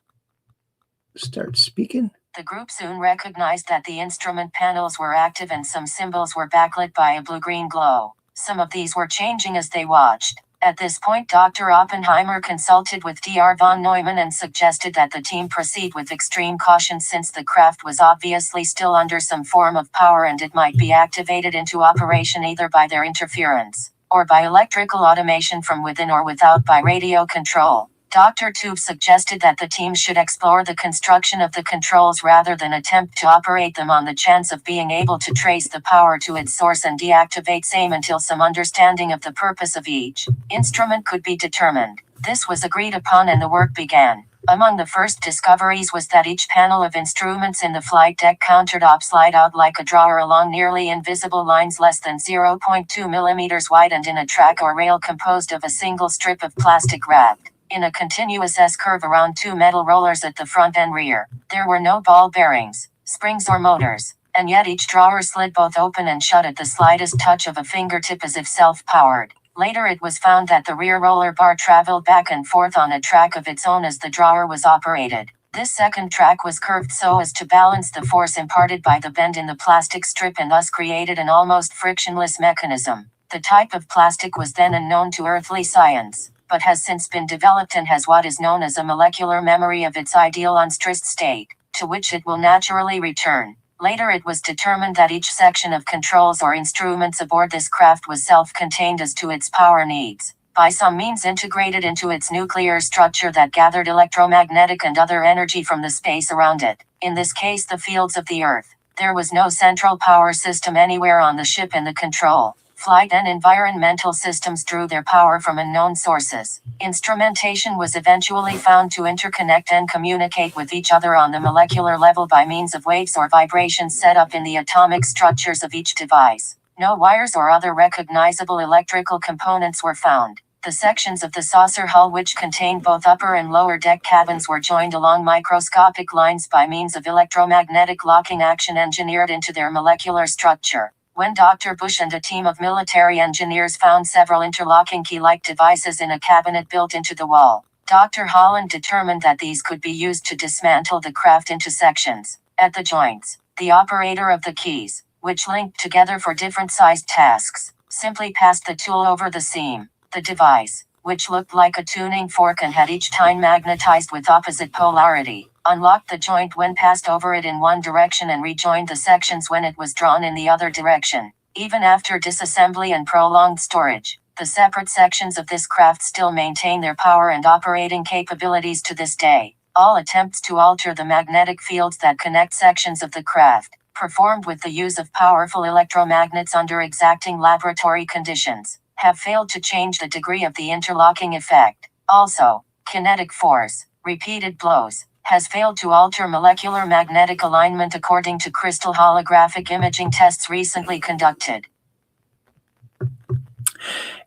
Start speaking. The group soon recognized that the instrument panels were active and some symbols were backlit by a blue-green glow. Some of these were changing as they watched. At this point, Dr. Oppenheimer consulted with Dr. von Neumann and suggested that the team proceed with extreme caution since the craft was obviously still under some form of power and it might be activated into operation either by their interference, or by electrical automation from within or without by radio control. Dr. Tube suggested that the team should explore the construction of the controls rather than attempt to operate them on the chance of being able to trace the power to its source and deactivate same until some understanding of the purpose of each instrument could be determined. This was agreed upon and the work began. Among the first discoveries was that each panel of instruments in the flight deck countertop slide out like a drawer along nearly invisible lines less than 0.2 millimeters wide and in a track or rail composed of a single strip of plastic wrapped in a continuous S-curve around two metal rollers at the front and rear. There were no ball bearings, springs or motors, and yet each drawer slid both open and shut at the slightest touch of a fingertip as if self-powered. Later it was found that the rear roller bar traveled back and forth on a track of its own as the drawer was operated. This second track was curved so as to balance the force imparted by the bend in the plastic strip and thus created an almost frictionless mechanism. The type of plastic was then unknown to earthly science, but has since been developed and has what is known as a molecular memory of its ideal unstressed state, to which it will naturally return. Later it was determined that each section of controls or instruments aboard this craft was self-contained as to its power needs, by some means integrated into its nuclear structure that gathered electromagnetic and other energy from the space around it, in this case the fields of the Earth. There was no central power system anywhere on the ship and the control, flight and environmental systems drew their power from unknown sources. Instrumentation was eventually found to interconnect and communicate with each other on the molecular level by means of waves or vibrations set up in the atomic structures of each device. No wires or other recognizable electrical components were found. The sections of the saucer hull which contained both upper and lower deck cabins were joined along microscopic lines by means of electromagnetic locking action engineered into their molecular structure. When Dr. Bush and a team of military engineers found several interlocking key-like devices in a cabinet built into the wall, Dr. Holland determined that these could be used to dismantle the craft into sections. At the joints, the operator of the keys, which linked together for different sized tasks, simply passed the tool over the seam. The device, which looked like a tuning fork and had each tine magnetized with opposite polarity, unlocked the joint when passed over it in one direction and rejoined the sections when it was drawn in the other direction. Even after disassembly and prolonged storage, the separate sections of this craft still maintain their power and operating capabilities to this day. All attempts to alter the magnetic fields that connect sections of the craft, performed with the use of powerful electromagnets under exacting laboratory conditions, have failed to change the degree of the interlocking effect. Also, kinetic force, repeated blows, has failed to alter molecular magnetic alignment according to crystal holographic imaging tests recently conducted.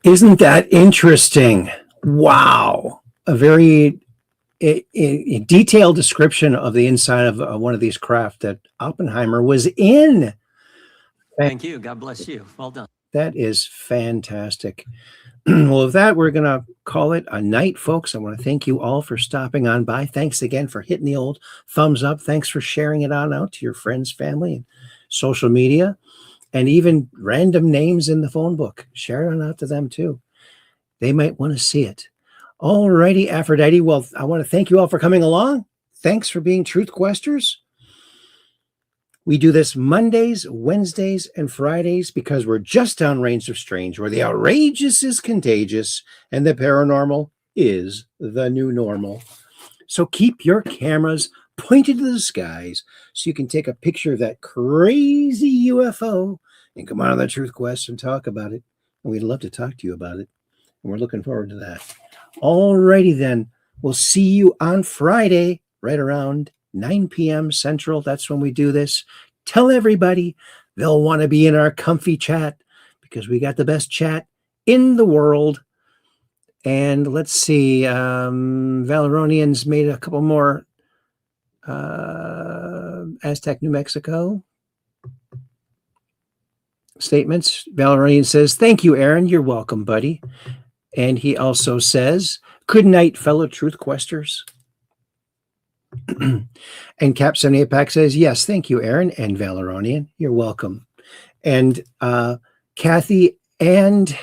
Isn't that interesting? Wow. A very a detailed description of the inside of one of these craft that Oppenheimer was in. Thank you. God bless you. Well done. That is fantastic. Well, with that, we're going to call it a night, folks. I want to thank you all for stopping on by. Thanks again for hitting the old thumbs up. Thanks for sharing it on out to your friends, family, and social media, and even random names in the phone book. Share it on out to them, too. They might want to see it. All righty, Aphrodite. Well, I want to thank you all for coming along. Thanks for being Truth Questers. We do this Mondays, Wednesdays, and Fridays because we're just downrange of strange, where the outrageous is contagious and the paranormal is the new normal. So keep your cameras pointed to the skies so you can take a picture of that crazy UFO and come on the Truth Quest and talk about it. And we'd love to talk to you about it. And we're looking forward to that. All righty then. We'll see you on Friday right around 9 p.m. Central. That's when we do this. Tell everybody they'll want to be in our comfy chat because we got the best chat in the world. And let's see, Valeronian's made a couple more Aztec, New Mexico statements. Valerian says, thank you, Aaron. You're welcome, buddy. And he also says, good night, fellow truth questers. And Cap 78 Pack says, yes, thank you, Aaron and Valeronian. You're welcome. And Kathy and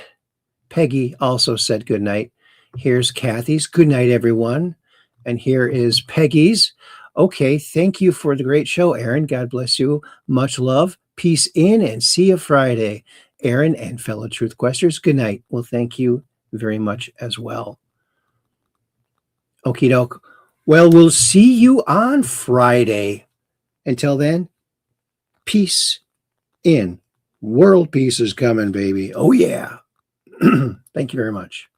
Peggy also said good night. Here's Kathy's. Good night, everyone. And here is Peggy's. Okay, thank you for the great show, Aaron. God bless you. Much love. Peace in and see you Friday. Aaron and fellow truth questers, good night. Well, thank you very much as well. Okie doke. Well, we'll see you on Friday. Until then, peace in. World peace is coming, baby. Oh, yeah. Thank you very much.